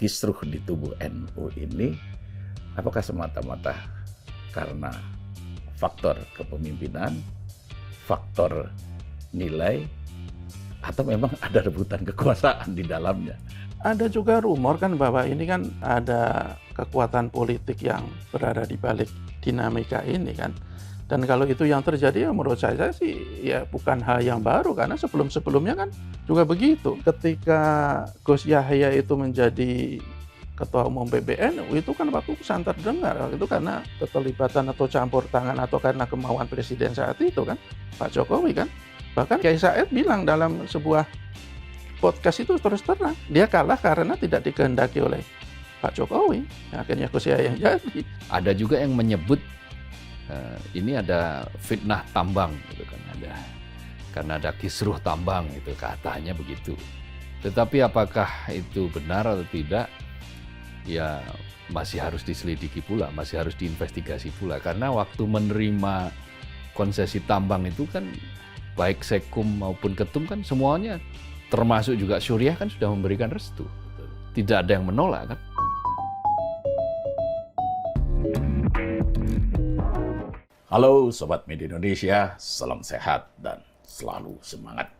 kisruh di tubuh NU ini apakah semata-mata karena faktor kepemimpinan, faktor nilai, atau memang ada rebutan kekuasaan di dalamnya? Ada juga rumor kan bahwa ini kan ada kekuatan politik yang berada di balik dinamika ini kan. Dan kalau itu yang terjadi, ya menurut saya sih ya bukan hal yang baru, karena sebelum-sebelumnya kan juga begitu. Ketika Gus Yahya itu menjadi Ketua Umum PBNU, itu kan waktu santer dengar, itu karena keterlibatan atau campur tangan atau karena kemauan Presiden saat itu kan, Pak Jokowi kan. Bahkan Kiai Said bilang dalam sebuah podcast itu terus terang, dia kalah karena tidak dikehendaki oleh Pak Jokowi. Akhirnya Gus Yahya yang jadi. Ada juga yang menyebut ini ada fitnah tambang gitu kan, karena ada kisruh tambang itu katanya begitu. Tetapi apakah itu benar atau tidak, ya masih harus diselidiki pula, masih harus diinvestigasi pula. Karena waktu menerima konsesi tambang itu kan baik Sekum maupun Ketum kan semuanya, termasuk juga Suriah kan sudah memberikan restu. Tidak ada yang menolak kan. Halo Sobat Media Indonesia, salam sehat dan selalu semangat.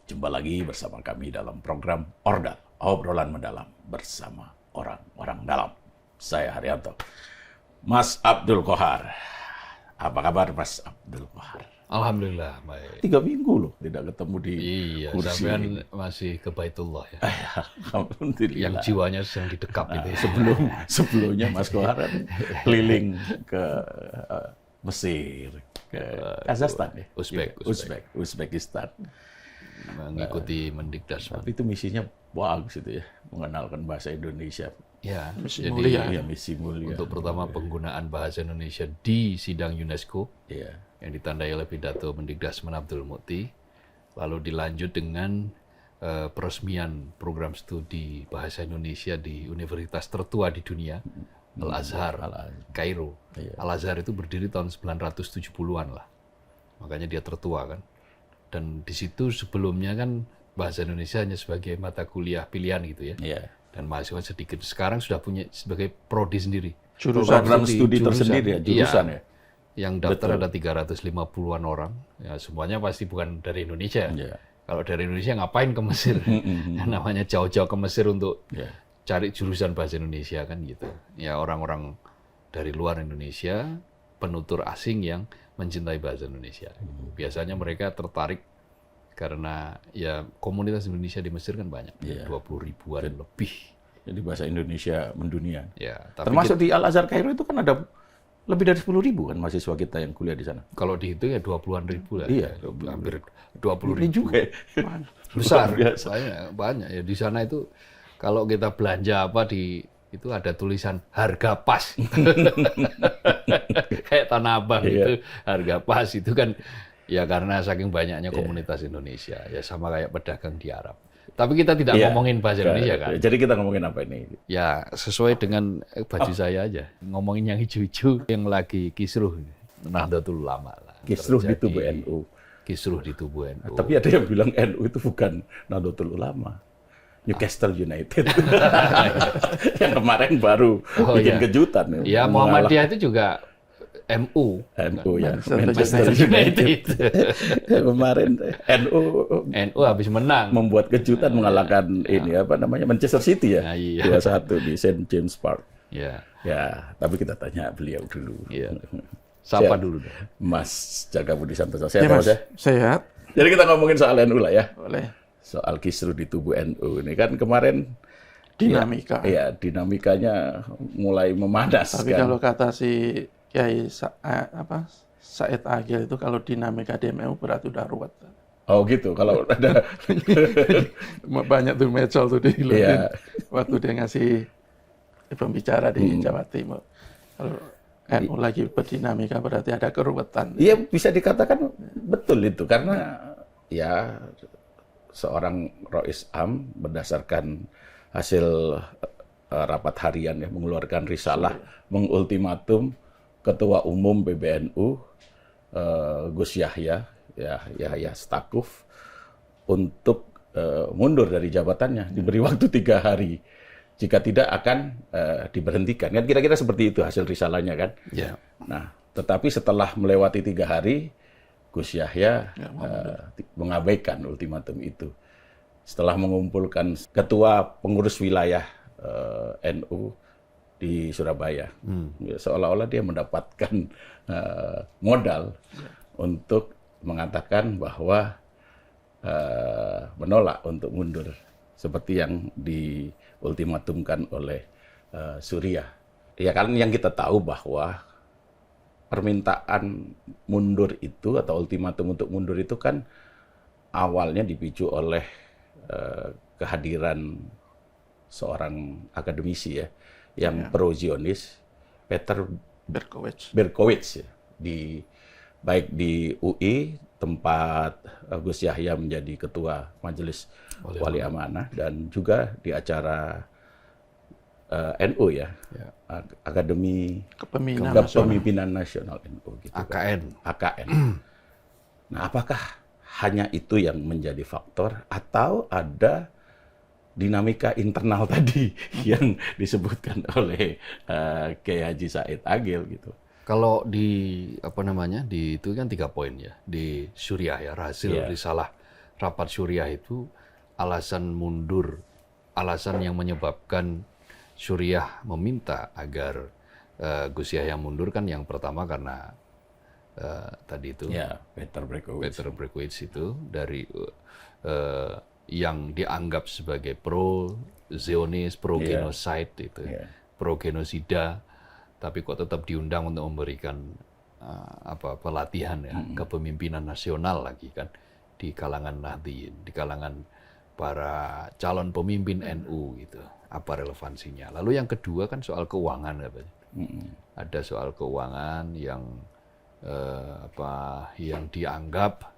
Jumpa lagi bersama kami dalam program Ordal, obrolan mendalam bersama orang-orang dalam. Saya Haryanto. Mas Abdul Qohar, apa kabar Mas Abdul Qohar? Alhamdulillah baik. 3 minggu loh tidak ketemu di kursi. Sampean masih ke Baitullah ya. Alhamdulillah. Yang jiwanya sedang didekap gitu ya. Sebelumnya Mas Qohar keliling ke Mesir, ke Kazakhstan ya, Uzbekistan, mengikuti Mendikdas. Tapi itu misinya bagus itu ya, mengenalkan bahasa Indonesia. Ya, misi mulia. Ya, misi mulia. Untuk pertama penggunaan bahasa Indonesia di sidang UNESCO, ya, yang ditandai oleh pidato Mendikdas Abdul Muti, lalu dilanjut dengan peresmian program studi bahasa Indonesia di universitas tertua di dunia, Al-Azhar, Kairo. Iya. Al-Azhar itu berdiri tahun 970-an lah. Makanya dia tertua kan. Dan di situ sebelumnya kan bahasa Indonesia hanya sebagai mata kuliah pilihan gitu ya. Iya. Dan mahasiswa sedikit. Sekarang sudah punya sebagai prodi sendiri. Program studi tersendiri ya, jurusan ya. Yang daftar ada 350-an orang. Ya, semuanya pasti bukan dari Indonesia. Iya. Kalau dari Indonesia ngapain ke Mesir? Namanya jauh-jauh ke Mesir untuk cari jurusan bahasa Indonesia kan gitu. Ya orang-orang dari luar Indonesia, penutur asing yang mencintai bahasa Indonesia. Biasanya mereka tertarik karena ya komunitas Indonesia di Mesir kan banyak, 20 ribuan lebih. Jadi bahasa Indonesia mendunia. Ya, tapi termasuk di Al-Azhar Kairo itu kan ada lebih dari 10.000 kan mahasiswa kita yang kuliah di sana. Kalau dihitung ya 20-an ribu lah. Iya, hampir 20 ini ribu. juga Besar, banyak ya. Di sana itu kalau kita belanja apa itu ada tulisan harga pas. Kayak Tanah Abang itu harga pas itu kan ya karena saking banyaknya komunitas Indonesia. Ya sama kayak pedagang di Arab. Tapi kita tidak ngomongin bahasa Indonesia kan. Jadi kita ngomongin apa ini? Ya sesuai dengan baju saya aja. Ngomongin yang hijau-hijau yang lagi kisruh. Nahdlatul Ulama lah. Kisruh di tubuh NU. Kisruh di tubuh NU. Tapi ada yang bilang NU itu bukan Nahdlatul Ulama. Newcastle United. Yang kemarin baru bikin kejutan. Ya Muhammadiyah itu juga MU ya, Manchester United. Kemarin NU habis menang, membuat kejutan mengalahkan ini apa namanya Manchester City ya, 2-1 di St. James Park. Ya, tapi kita tanya beliau dulu. Siapa dulu? Mas Jaka Budi Santoso. Sehat Mas? Sehat. Jadi kita ngomongin soal NU lah ya. Boleh. Soal kisruh di tubuh NU ini kan kemarin dinamika. Ya, dinamikanya mulai memanas. Tapi kan? kalau kata si Kiai Said Agil itu kalau dinamika di MU berarti udah ruwet. Oh gitu, kalau ada banyak tuh medsos tuh dihilurin waktu dia ngasih pembicara di Jawa Timur. Kalau NU lagi berdinamika berarti ada keruwetan. Iya bisa dikatakan betul itu karena ya seorang Rois Am berdasarkan hasil rapat harian yang mengeluarkan risalah mengultimatum Ketua Umum PBNU Gus Yahya Stakuf untuk mundur dari jabatannya, diberi waktu 3 hari. Jika tidak akan diberhentikan. Kan kira-kira seperti itu hasil risalahnya kan. Ya. Nah, tetapi setelah melewati 3 hari, Gus Yahya mengabaikan ultimatum itu. Setelah mengumpulkan ketua pengurus wilayah NU di Surabaya, seolah-olah dia mendapatkan modal untuk mengatakan bahwa menolak untuk mundur seperti yang diultimatumkan oleh Suriah. Ya kan yang kita tahu bahwa permintaan mundur itu atau ultimatum untuk mundur itu kan awalnya dipicu oleh kehadiran seorang akademisi ya yang pro-Zionis, Peter Berkowitz ya, baik di UI tempat Gus Yahya menjadi ketua Majelis Wali Amanah dan juga di acara NU ya. Akademi Kepemimpinan Nasional NU gitu. AKN. AKN. Nah, apakah hanya itu yang menjadi faktor atau ada dinamika internal tadi yang disebutkan oleh Kiai Haji Said Agil gitu? Kalau di itu kan 3 poin ya di Suriah ya, hasil risalah rapat Suriah itu alasan mundur, alasan yang menyebabkan Suriah meminta agar Gus Yahya mundur kan yang pertama karena tadi itu Peter Berkowitz itu dari yang dianggap sebagai pro-Zionis, pro-genocide itu, pro-genosida, tapi kok tetap diundang untuk memberikan pelatihan ya, kepemimpinan nasional lagi kan di kalangan Nahdliyin, di kalangan para calon pemimpin NU gitu. Apa relevansinya? Lalu yang kedua kan soal keuangan katanya. Ada soal keuangan yang yang dianggap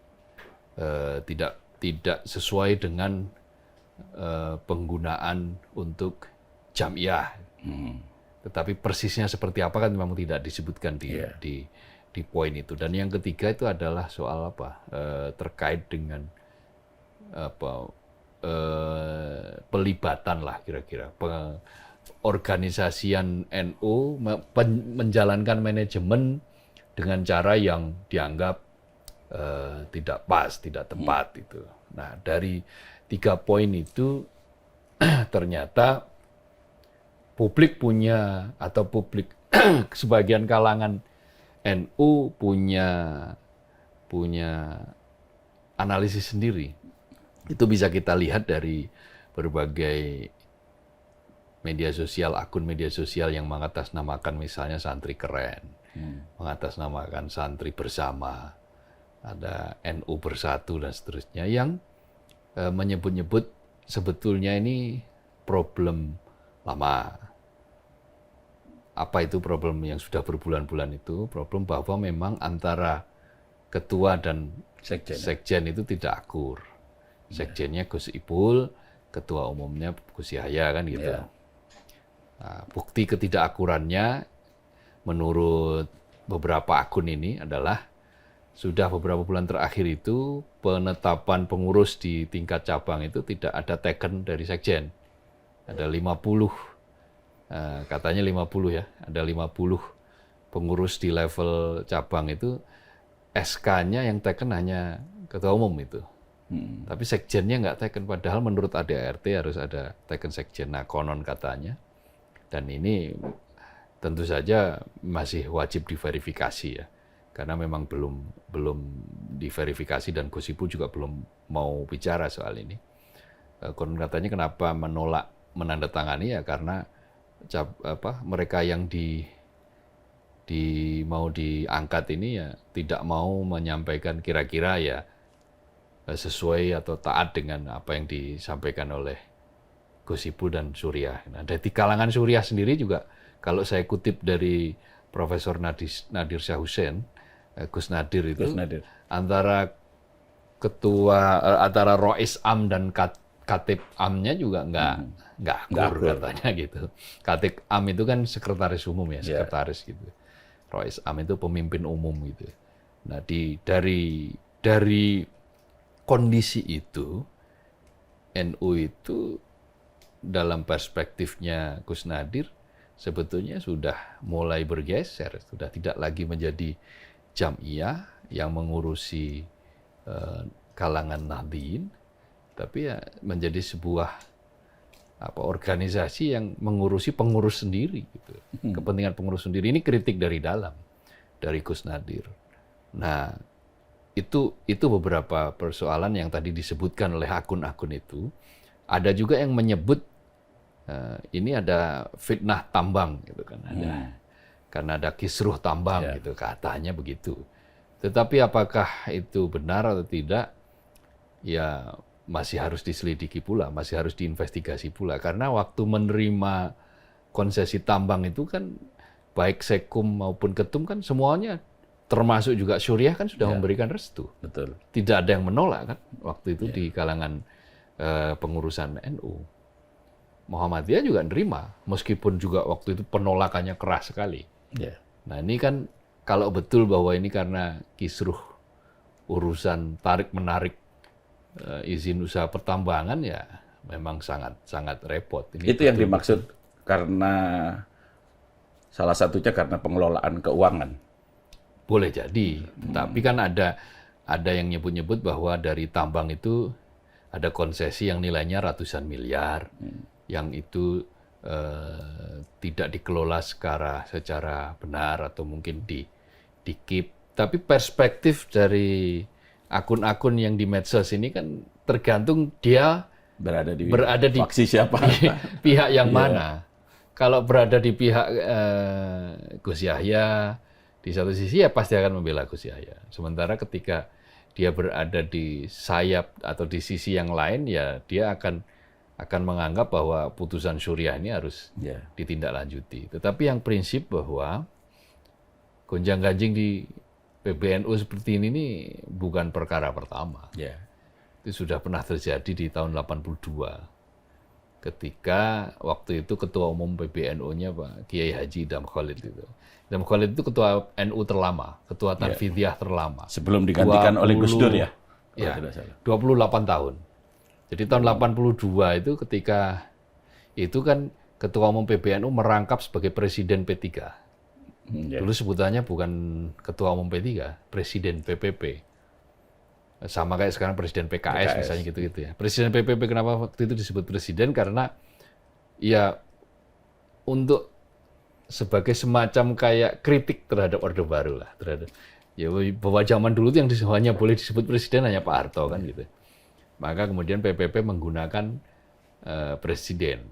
tidak sesuai dengan penggunaan untuk jamiah. Tetapi persisnya seperti apa kan memang tidak disebutkan di poin itu. Dan yang ketiga itu adalah soal terkait dengan pelibatan lah kira-kira organisasian NU menjalankan manajemen dengan cara yang dianggap tidak pas, tidak tepat itu. Nah, dari 3 poin itu ternyata publik punya atau sebagian kalangan NU punya analisis sendiri. Itu bisa kita lihat dari berbagai media sosial, akun media sosial yang mengatasnamakan misalnya santri keren, mengatasnamakan santri bersama, ada NU bersatu dan seterusnya, yang menyebut-nyebut sebetulnya ini problem lama. Apa itu problem yang sudah berbulan-bulan itu? Problem bahwa memang antara ketua dan sekjen itu tidak akur. Sekjennya Gus Ipul, ketua umumnya Gus Yahya kan gitu. Nah, bukti ketidakakurannya menurut beberapa akun ini adalah sudah beberapa bulan terakhir itu penetapan pengurus di tingkat cabang itu tidak ada teken dari sekjen. Ada 50, katanya 50 ya, ada 50 pengurus di level cabang itu SK-nya yang teken hanya ketua umum itu. Tapi sekjennya nggak teken, padahal menurut ADART harus ada teken sekjen. Nah, konon katanya, dan ini tentu saja masih wajib diverifikasi ya, karena memang belum diverifikasi dan Gus Ipul juga belum mau bicara soal ini. Konon katanya kenapa menolak menandatangani ya karena mereka yang mau diangkat ini ya tidak mau menyampaikan kira-kira ya sesuai atau taat dengan apa yang disampaikan oleh Gus Ipul dan Suriah. Nah, dari kalangan Suriah sendiri juga, kalau saya kutip dari Profesor Nadir Shah Hussein, Gus Nadir itu, antara antara Rois Am dan Katib Amnya juga nggak akur katanya gitu. Katib Am itu kan sekretaris umum ya, sekretaris gitu. Rois Am itu pemimpin umum gitu. Nah, dari kondisi itu, NU itu dalam perspektifnya Gus Nadir sebetulnya sudah mulai bergeser, sudah tidak lagi menjadi Jam'iyah yang mengurusi kalangan Nahdliyin, tapi ya menjadi sebuah organisasi yang mengurusi pengurus sendiri, gitu. Kepentingan pengurus sendiri. Ini kritik dari dalam, dari Gus Nadir. Nah, itu beberapa persoalan yang tadi disebutkan oleh akun-akun itu. Ada juga yang menyebut ini ada fitnah tambang, gitu kan, karena ada kisruh tambang, gitu, katanya begitu. Tetapi apakah itu benar atau tidak? Ya masih harus diselidiki pula, masih harus diinvestigasi pula. Karena waktu menerima konsesi tambang itu kan baik Sekum maupun Ketum kan semuanya, termasuk juga Syuriah kan sudah memberikan restu. Betul. Tidak ada yang menolak kan waktu itu di kalangan pengurusan NU. Muhammadiyah juga nerima, meskipun juga waktu itu penolakannya keras sekali. Nah ini kan kalau betul bahwa ini karena kisruh urusan tarik-menarik izin usaha pertambangan, ya memang sangat repot. Ini itu yang dimaksud karena salah satunya karena pengelolaan keuangan. Boleh jadi, tapi kan ada yang nyebut-nyebut bahwa dari tambang itu ada konsesi yang nilainya ratusan miliar, yang itu tidak dikelola secara benar atau mungkin di-keep. Tapi perspektif dari akun-akun yang di medsos ini kan tergantung dia berada di faksi siapa, di pihak yang mana. Kalau berada di pihak Gus Yahya, di satu sisi ya pasti akan membela Gus Yahya. Sementara ketika dia berada di sayap atau di sisi yang lain, ya dia akan menganggap bahwa putusan Syuriah ini harus ditindaklanjuti. Tetapi yang prinsip bahwa gonjang-ganjing di PBNU seperti ini bukan perkara pertama. Itu sudah pernah terjadi di tahun 82. Ketika waktu itu ketua umum PBNU-nya Pak Kiai Haji Idham Khalid itu. Idham Khalid itu ketua NU terlama, ketua Tanfidiyah terlama. Sebelum digantikan oleh Gus Dur ya? Ya, 28 tahun. Jadi tahun 82 itu ketika itu kan ketua umum PBNU merangkap sebagai presiden P3. Dulu sebutannya bukan ketua umum P3, presiden PPP. Sama kayak sekarang presiden PKS misalnya gitu-gitu ya. Presiden PPP kenapa waktu itu disebut presiden? Karena ya untuk sebagai semacam kayak kritik terhadap Orde Baru lah, terhadap ya bahwa zaman dulu yang hanya boleh disebut presiden hanya Pak Harto kan gitu. Maka kemudian PPP menggunakan presiden.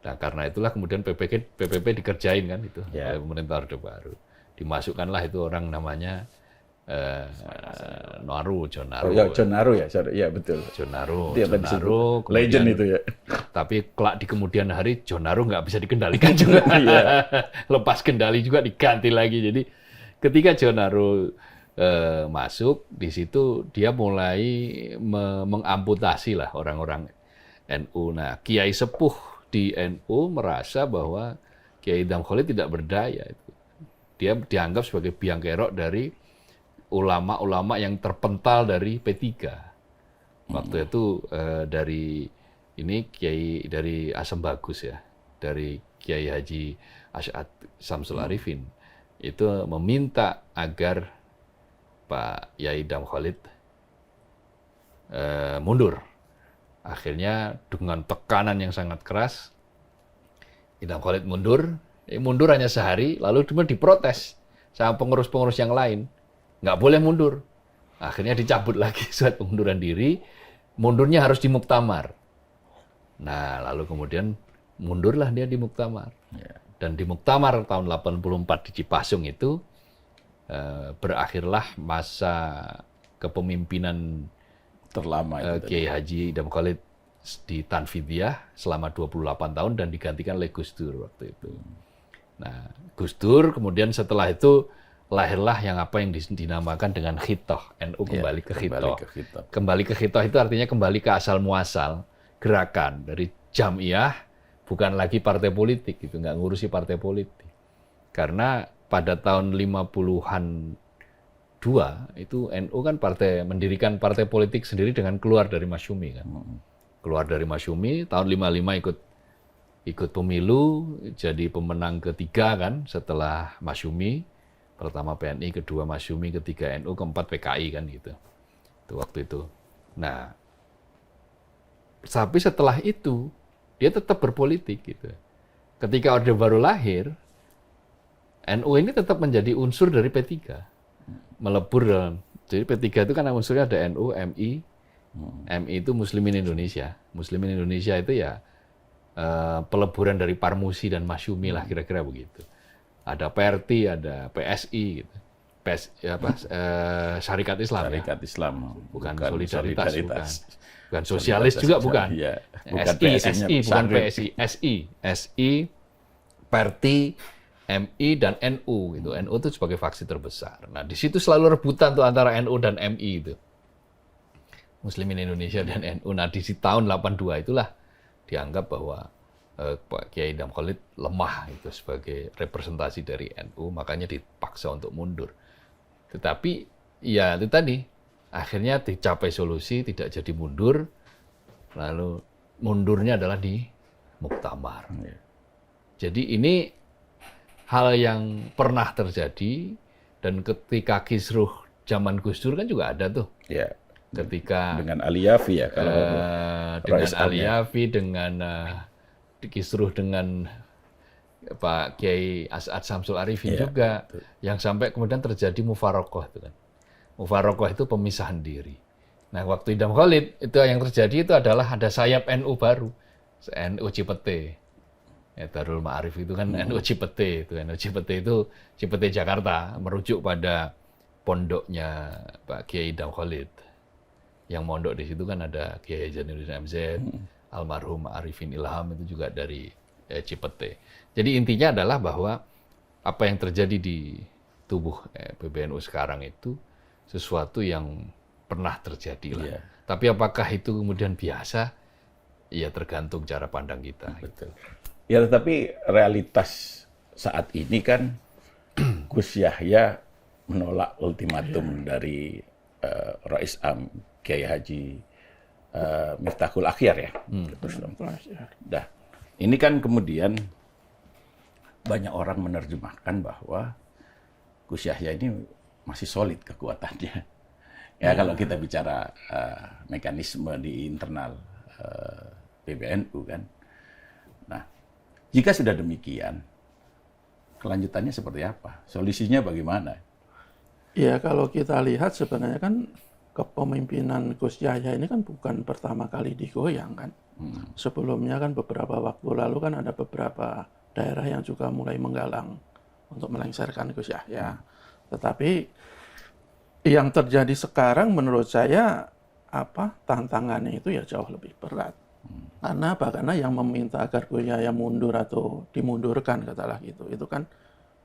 Nah karena itulah kemudian PPP dikerjain kan itu oleh pemerintah Orde Baru. Dimasukkanlah itu orang namanya John Naru. John Naru ya, ya betul. John Naru, legend itu ya. Tapi kelak di kemudian hari John Naru nggak bisa dikendalikan juga. Lepas kendali juga diganti lagi. Jadi ketika John Naru masuk di situ dia mulai mengamputasi lah orang-orang NU. Nah Kiai sepuh di NU merasa bahwa Kiai Idham Khalid tidak berdaya. Dia dianggap sebagai biang kerok dari ulama-ulama yang terpental dari P3. Waktu itu dari Kiai dari Asam Bagus ya, dari Kiai Haji Asy'ad Samsul Arifin itu meminta agar Pak Yai Idham Khalid mundur. Akhirnya dengan tekanan yang sangat keras, Idham Khalid mundur hanya sehari, lalu cuma diprotes sama pengurus-pengurus yang lain. Nggak boleh mundur. Akhirnya dicabut lagi surat pengunduran diri, mundurnya harus di muktamar. Nah, lalu kemudian mundurlah dia di muktamar. Dan di muktamar tahun 84 di Cipasung itu berakhirlah masa kepemimpinan terlama Kiai Haji Idham Khalid di Tanfidiyah selama 28 tahun dan digantikan oleh Gus Dur waktu itu. Nah, Gus Dur kemudian setelah itu lahirlah yang dinamakan dengan Khitoh, NU kembali ke Khitoh. Kembali ke Khitoh itu artinya kembali ke asal muasal gerakan dari Jam'iyah, bukan lagi partai politik, gitu, nggak ngurusi partai politik. Karena pada tahun 50-an itu NU kan mendirikan partai politik sendiri dengan keluar dari Masyumi kan. keluar dari Masyumi, tahun 55 ikut pemilu, jadi pemenang ketiga kan setelah Masyumi, pertama PNI, kedua Masyumi, ketiga NU, keempat PKI kan gitu. Itu waktu itu. Nah, tapi setelah itu dia tetap berpolitik gitu. Ketika Orde Baru lahir, NU ini tetap menjadi unsur dari P3. Melebur dalam. Jadi P3 itu kan unsurnya ada NU, MI. MI itu Muslimin Indonesia. Muslimin Indonesia itu ya peleburan dari Parmusi dan Masyumi lah kira-kira begitu. Ada PRT, ada PSI gitu. Syarikat Islam. Syarikat ya? Islam. Bukan solidaritas. Bukan sosialis juga bukan. Ya, bukan SI bukan PSI. SI, PRT, MI dan NU gitu. NU itu sebagai faksi terbesar. Nah, di situ selalu rebutan tuh antara NU dan MI itu. Muslimin Indonesia dan NU. Nah, di tahun 82 itulah dianggap bahwa Pak Kiai Idham Khalid lemah itu sebagai representasi dari NU, makanya dipaksa untuk mundur. Tetapi ya itu tadi, akhirnya dicapai solusi, tidak jadi mundur, lalu mundurnya adalah di muktamar. Jadi ini hal yang pernah terjadi, dan ketika kisruh zaman Gus Dur kan juga ada tuh. Ya. Ketika dengan Ali Yafi ya, kalau dengan Ali Yafi, dengan kisruh dengan Pak Kiai As'ad Syamsul Arifin juga, betul. Yang sampai kemudian terjadi mufarokoh itu kan. Mufarokoh itu pemisahan diri. Nah, waktu Idham Khalid itu yang terjadi itu adalah ada sayap NU baru, NU Cipete. Ya, Darul Ma'arif itu kan NU Cipete itu. NU Cipete itu Cipete Jakarta, merujuk pada pondoknya Pak Kiai Idham Khalid. Yang mondok di situ kan ada Kiai Zainuddin MZ, almarhum Arifin Ilham itu juga dari Cipete. Jadi intinya adalah bahwa apa yang terjadi di tubuh PBNU sekarang itu sesuatu yang pernah terjadi lah. Yeah. Tapi apakah itu kemudian biasa? Ya tergantung cara pandang kita. Betul. Ya, tetapi realitas saat ini kan Gus Yahya menolak ultimatum dari Rais Am Kiai Haji Miftahul Akhyar ya. Dah, ini kan kemudian banyak orang menerjemahkan bahwa Gus Yahya ini masih solid kekuatannya. Ya, kalau kita bicara mekanisme di internal PBNU kan. Nah, jika sudah demikian, kelanjutannya seperti apa? Solusinya bagaimana? Ya, kalau kita lihat sebenarnya kan kepemimpinan Gus Yahya ini kan bukan pertama kali digoyang kan. Sebelumnya kan beberapa waktu lalu kan ada beberapa daerah yang juga mulai menggalang untuk melengsarkan Gus Yahya. Tetapi yang terjadi sekarang menurut saya tantangannya itu ya jauh lebih berat. Karena yang meminta agar Gus Yahya mundur atau dimundurkan katalah gitu, itu kan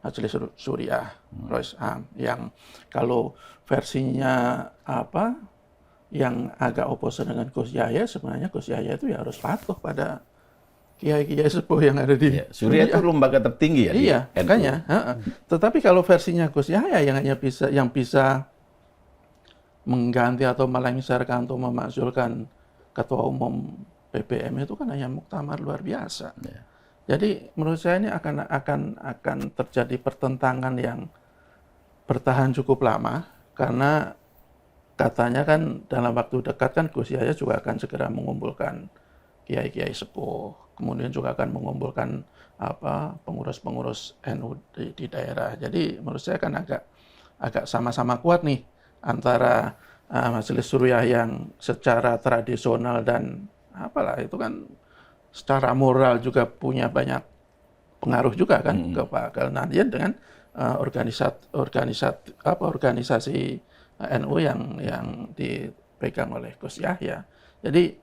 Majelis Suriah, Rois Am, yang kalau versinya yang agak opposite dengan Gus Yahya, sebenarnya Gus Yahya itu ya harus patuh pada kiai-kiai sepuh yang ada di Suriah itu lembaga tertinggi ya. Iya, makanya. Tetapi kalau versinya Gus Yahya yang bisa mengganti atau melengsarkan atau memakzulkan ketua umum PBM itu kan hanya muktamar luar biasa. Yeah. Jadi menurut saya ini akan terjadi pertentangan yang bertahan cukup lama, karena katanya kan dalam waktu dekat kan Gus Yahya juga akan segera mengumpulkan kiai-kiai sepuh, kemudian juga akan mengumpulkan pengurus-pengurus NU di daerah. Jadi menurut saya kan agak sama-sama kuat nih antara Majelis Suriah yang secara tradisional dan itu kan secara moral juga punya banyak pengaruh juga kan ke Pak Nahdian dengan organisasi NU yang dipegang oleh Gus Yahya. Jadi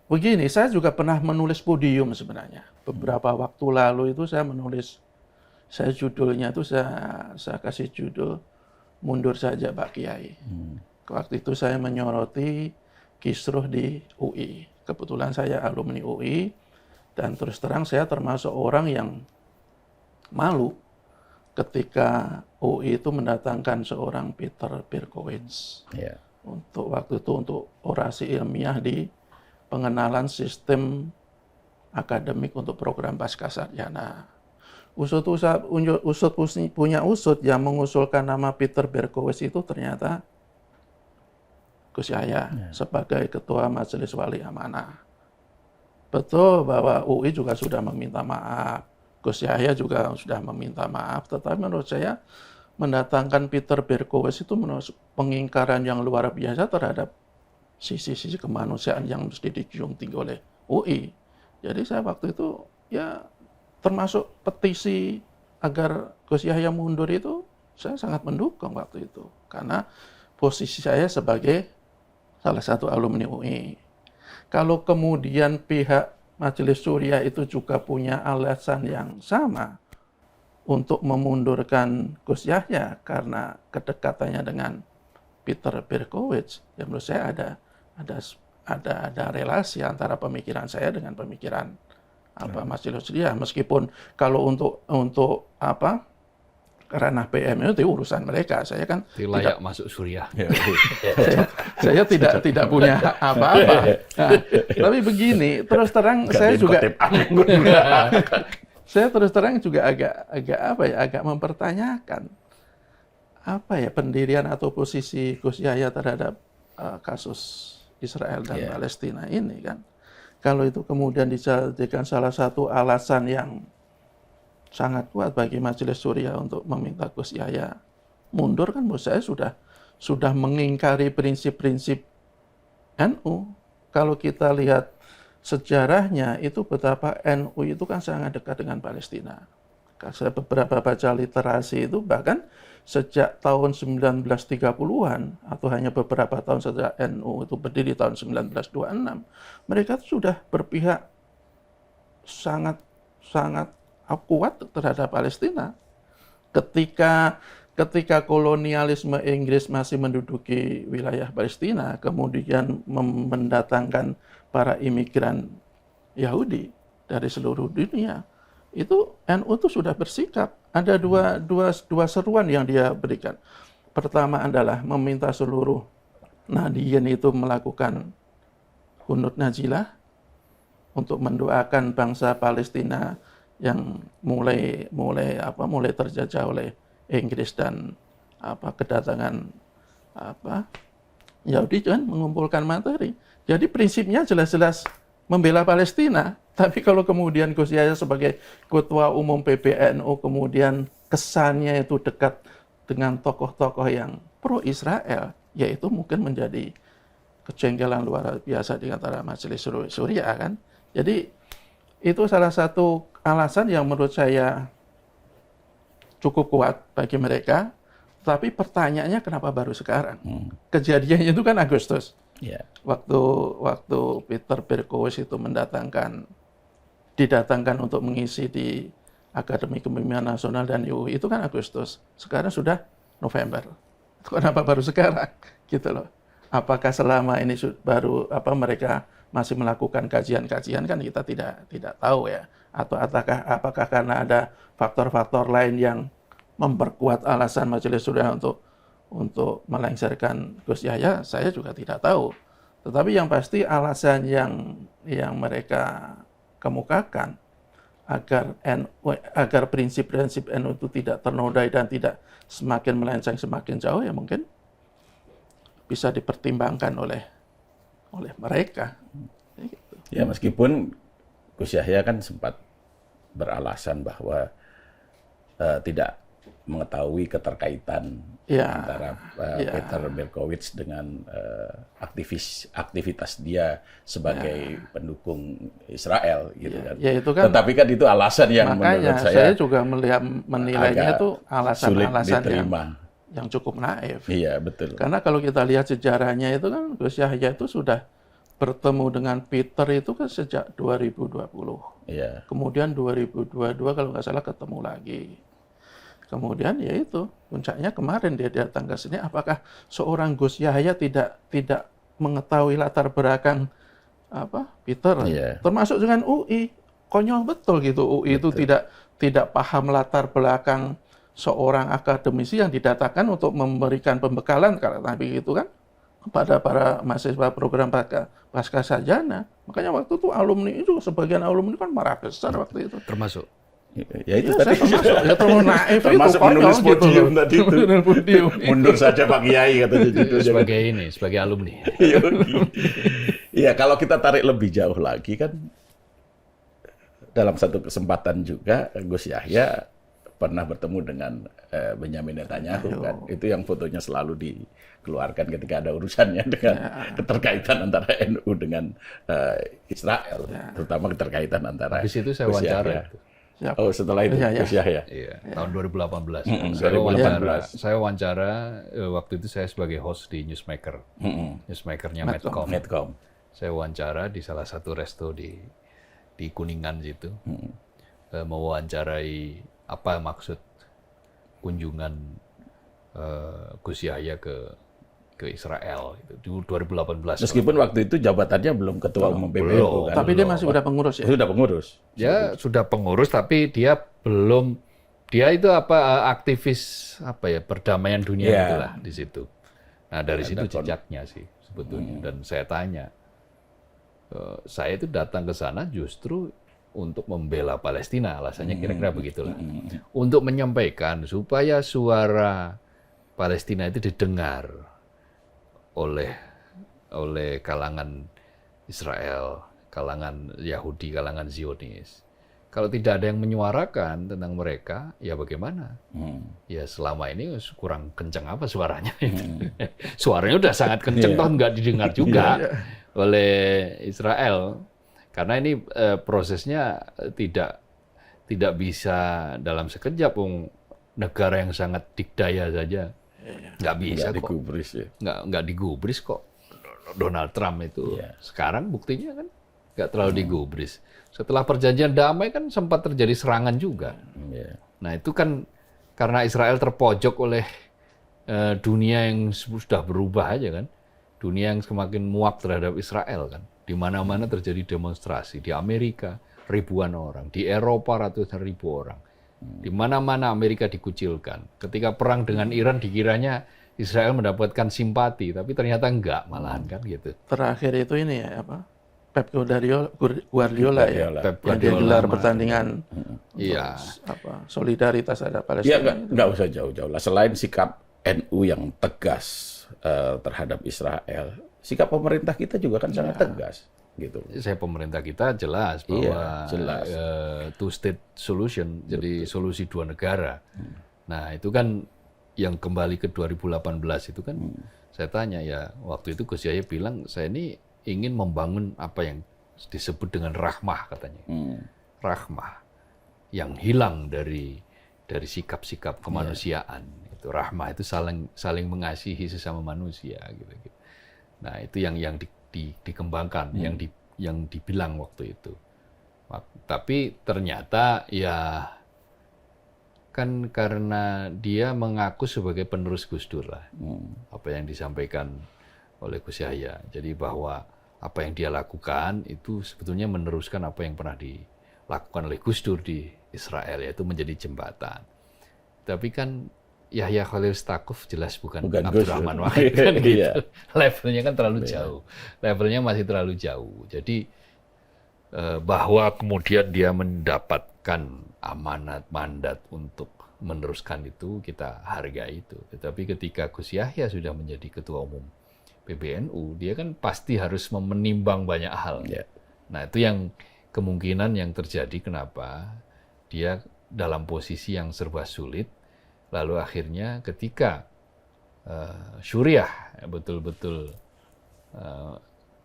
begini, saya juga pernah menulis podium sebenarnya. Beberapa waktu lalu itu saya menulis, judulnya itu saya kasih judul Mundur Saja Pak Kiai. Waktu itu saya menyoroti kisruh di UI. Kebetulan saya alumni UI, dan terus terang saya termasuk orang yang malu ketika UI itu mendatangkan seorang Peter Berkowitz untuk waktu itu untuk orasi ilmiah di pengenalan sistem akademik untuk program pascasarjana. Usut punya usut yang mengusulkan nama Peter Berkowitz itu ternyata Gus Yahya sebagai Ketua Majelis Wali Amanah. Betul bahwa UI juga sudah meminta maaf, Gus Yahya juga sudah meminta maaf, tetapi menurut saya mendatangkan Peter Berkowitz itu pengingkaran yang luar biasa terhadap sisi-sisi kemanusiaan yang mesti dijunjung tinggi oleh UI. Jadi saya waktu itu ya termasuk petisi agar Gus Yahya mundur itu saya sangat mendukung waktu itu. Karena posisi saya sebagai salah satu alumni UI. Kalau kemudian pihak Majelis Syuriah itu juga punya alasan yang sama untuk memundurkan Gus Yahya karena kedekatannya dengan Peter Berkowitz, ya menurut saya ada relasi antara pemikiran saya dengan pemikiran Majelis Syuriah. Meskipun kalau untuk ranah PM itu urusan mereka, saya kan layak masuk Suriah. saya tidak punya apa-apa. Nah, tapi begini, terus terang saya terus terang juga agak mempertanyakan pendirian atau posisi Gus Yahya terhadap kasus Israel dan Palestina ini kan. Kalau itu kemudian dijadikan salah satu alasan yang sangat kuat bagi Majelis Syuriah untuk meminta Gus Yahya mundur, kan menurut saya sudah mengingkari prinsip-prinsip NU. Kalau kita lihat sejarahnya itu betapa NU itu kan sangat dekat dengan Palestina. Saya beberapa baca literasi itu bahkan sejak tahun 1930-an atau hanya beberapa tahun sejak NU itu berdiri tahun 1926, mereka sudah berpihak sangat kuat terhadap Palestina. Ketika kolonialisme Inggris masih menduduki wilayah Palestina, kemudian mendatangkan para imigran Yahudi dari seluruh dunia, itu NU itu sudah bersikap. Ada dua seruan yang dia berikan. Pertama adalah meminta seluruh Nahdiyin itu melakukan Qunut Nazilah untuk mendoakan bangsa Palestina yang mulai terjajah oleh Inggris dan kedatangan Yahudi kan mengumpulkan materi. Jadi prinsipnya jelas-jelas membela Palestina. Tapi kalau kemudian Gus Yahya sebagai Ketua Umum PBNU kemudian kesannya itu dekat dengan tokoh-tokoh yang pro Israel, yaitu mungkin menjadi kejengkelan luar biasa di antara Majelis Syuriah kan. Jadi itu salah satu alasan yang menurut saya cukup kuat bagi mereka. Tapi pertanyaannya kenapa baru sekarang? Kejadiannya itu kan Agustus. Yeah. Waktu Peter Berkowitz itu didatangkan untuk mengisi di Akademi Kepemimpinan Nasional dan UI itu kan Agustus. Sekarang sudah November. Kenapa baru sekarang? Gitu loh. Apakah selama ini baru mereka masih melakukan kajian-kajian, kan kita tidak tahu ya. Atau apakah karena ada faktor-faktor lain yang memperkuat alasan Majelis Syuriah untuk melengsarkan Gus Yahya, saya juga tidak tahu. Tetapi yang pasti alasan yang mereka kemukakan agar prinsip-prinsip NU itu tidak ternodai dan tidak semakin melenceng semakin jauh, ya mungkin bisa dipertimbangkan oleh mereka. Ya, meskipun Gus Yahya kan sempat beralasan bahwa tidak mengetahui keterkaitan antara Peter Berkowitz dengan aktivitas dia sebagai pendukung Israel gitu kan. Ya, itu kan. Tetapi kan itu alasan yang menurut saya juga menilainya itu alasan-alasan yang cukup naif. Iya, betul. Karena kalau kita lihat sejarahnya itu kan Gus Yahya itu sudah bertemu dengan Peter itu kan sejak 2020. Iya. Kemudian 2022 kalau nggak salah ketemu lagi. Kemudian ya itu puncaknya kemarin dia datang ke sini. Apakah seorang Gus Yahya tidak mengetahui latar belakang Peter? Yeah. Termasuk dengan UI. Konyol betul gitu. UI itu tidak paham latar belakang seorang akademisi yang didatakan untuk memberikan pembekalan karena begitu kan. kepada para mahasiswa program pasca sarjana. Makanya waktu itu alumni itu, sebagian alumni kan marah besar waktu itu. Termasuk. Ya itu Ya, tadi. saya termasuk, ya terlalu naif Termasuk itu, konyol menulis gitu podium loh. tadi itu. Menulis podium. Mundur saja Pak Kiai katanya judulnya. Sebagai alumni. Iya, kalau kita tarik lebih jauh lagi kan, dalam satu kesempatan juga Gus Yahya pernah bertemu dengan Benyamin Netanyahu kan. Itu yang fotonya selalu dikeluarkan ketika ada urusannya dengan keterkaitan antara NU dengan Israel, terutama keterkaitan antara Habis itu saya Gus wawancara. Yahya. Oh, setelah itu Gus Yahya. Iya, tahun 2018. 2018. Saya wawancara waktu itu saya sebagai host di Newsmaker. Newsmakernya Medcom. Medcom. Saya wawancara di salah satu resto di Kuningan situ. Mewawancarai apa maksud kunjungan Gus Yahya ke Israel itu di 2018. Meskipun waktu itu jabatannya belum ketua umum PBNU belum. kan. Tapi dia masih udah pengurus ya? Sudah pengurus. Ya sudah pengurus, tapi dia belum, dia itu aktivis perdamaian dunia itulah di situ. Nah dari situ jejaknya sih sebetulnya. Dan saya tanya, saya itu datang ke sana justru untuk membela Palestina, alasannya kira-kira begitulah. Untuk menyampaikan supaya suara Palestina itu didengar oleh kalangan Israel, kalangan Yahudi, kalangan Zionis. Kalau tidak ada yang menyuarakan tentang mereka, ya bagaimana? Ya selama ini kurang kencang apa suaranya? Suaranya udah sangat kencang, toh nggak didengar juga oleh Israel. Karena ini prosesnya tidak bisa dalam sekejap, negara yang sangat dikdaya saja. Nggak bisa Nggak kok. digubris ya. Nggak digubris kok. Donald Trump itu. Sekarang buktinya kan nggak terlalu digubris. Setelah perjanjian damai kan sempat terjadi serangan juga. Nah itu kan karena Israel terpojok oleh dunia yang sudah berubah aja kan. Dunia yang semakin muak terhadap Israel kan. Di mana-mana terjadi demonstrasi. Di Amerika ribuan orang. Di Eropa ratusan ribu orang. Di mana-mana Amerika dikucilkan. Ketika perang dengan Iran dikiranya Israel mendapatkan simpati, tapi ternyata enggak malahan kan gitu. Terakhir itu ini ya apa? Pep Guardiola ya. Pep Yang dia Guardiola gelar pertandingan Iya. apa? Solidaritas ada Ya Palestina. nggak usah jauh-jauh lah. Selain sikap NU yang tegas terhadap Israel, sikap pemerintah kita juga kan sangat tegas. Gitu. Pemerintah kita jelas bahwa jelas. Two state solution, jadi solusi dua negara. Nah itu kan yang kembali ke 2018 itu kan saya tanya ya, waktu itu Gus Yahya bilang saya ini ingin membangun apa yang disebut dengan rahmah katanya. Rahmah yang hilang dari sikap-sikap kemanusiaan. Itu rahmah itu saling mengasihi sesama manusia gitu. Nah itu yang dikembangkan, yang dibilang waktu itu. Tapi ternyata ya kan karena dia mengaku sebagai penerus Gus Dur lah, apa yang disampaikan oleh Gus Yahya. Jadi bahwa apa yang dia lakukan itu sebetulnya meneruskan apa yang pernah dilakukan oleh Gus Dur di Israel, yaitu menjadi jembatan. Tapi kan Yahya Khalil Stakuf jelas bukan Abdurrahman Wahid kan gitu. Levelnya kan terlalu jauh. Levelnya masih terlalu jauh. Jadi bahwa kemudian dia mendapatkan amanat mandat untuk meneruskan itu, kita hargai itu. Tetapi ketika Gus Yahya sudah menjadi ketua umum PBNU, dia kan pasti harus menimbang banyak hal. Nah, itu yang kemungkinan yang terjadi kenapa dia dalam posisi yang serba sulit. Lalu akhirnya ketika Suriah betul-betul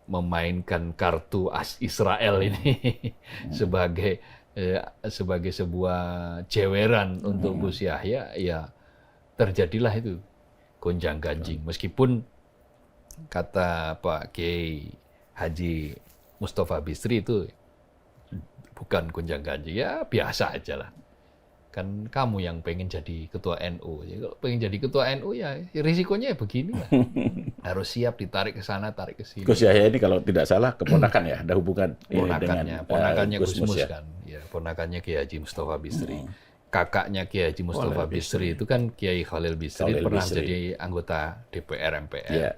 memainkan kartu as Israel ini sebagai sebuah jeweran untuk Gus Yahya, ya terjadilah itu gonjang-ganjing. Meskipun kata Pak Kiai Haji Mustafa Bisri itu bukan gonjang-ganjing, ya biasa aja lah. Kan kamu yang pengen jadi ketua NU. Ya, kalau pengen jadi ketua NU ya risikonya ya begini lah. Harus siap ditarik ke sana, tarik ke sini. Gus Yahya ini kalau tidak salah keponakan ya, ada hubungan ponakannya Gus Mus ya. kan. Ya, ponakannya Kiai Haji Mustafa Bisri. Kakaknya Kiai Haji Mustafa Bisri itu kan Kiai Khalil Bisri pernah jadi anggota DPR MPR.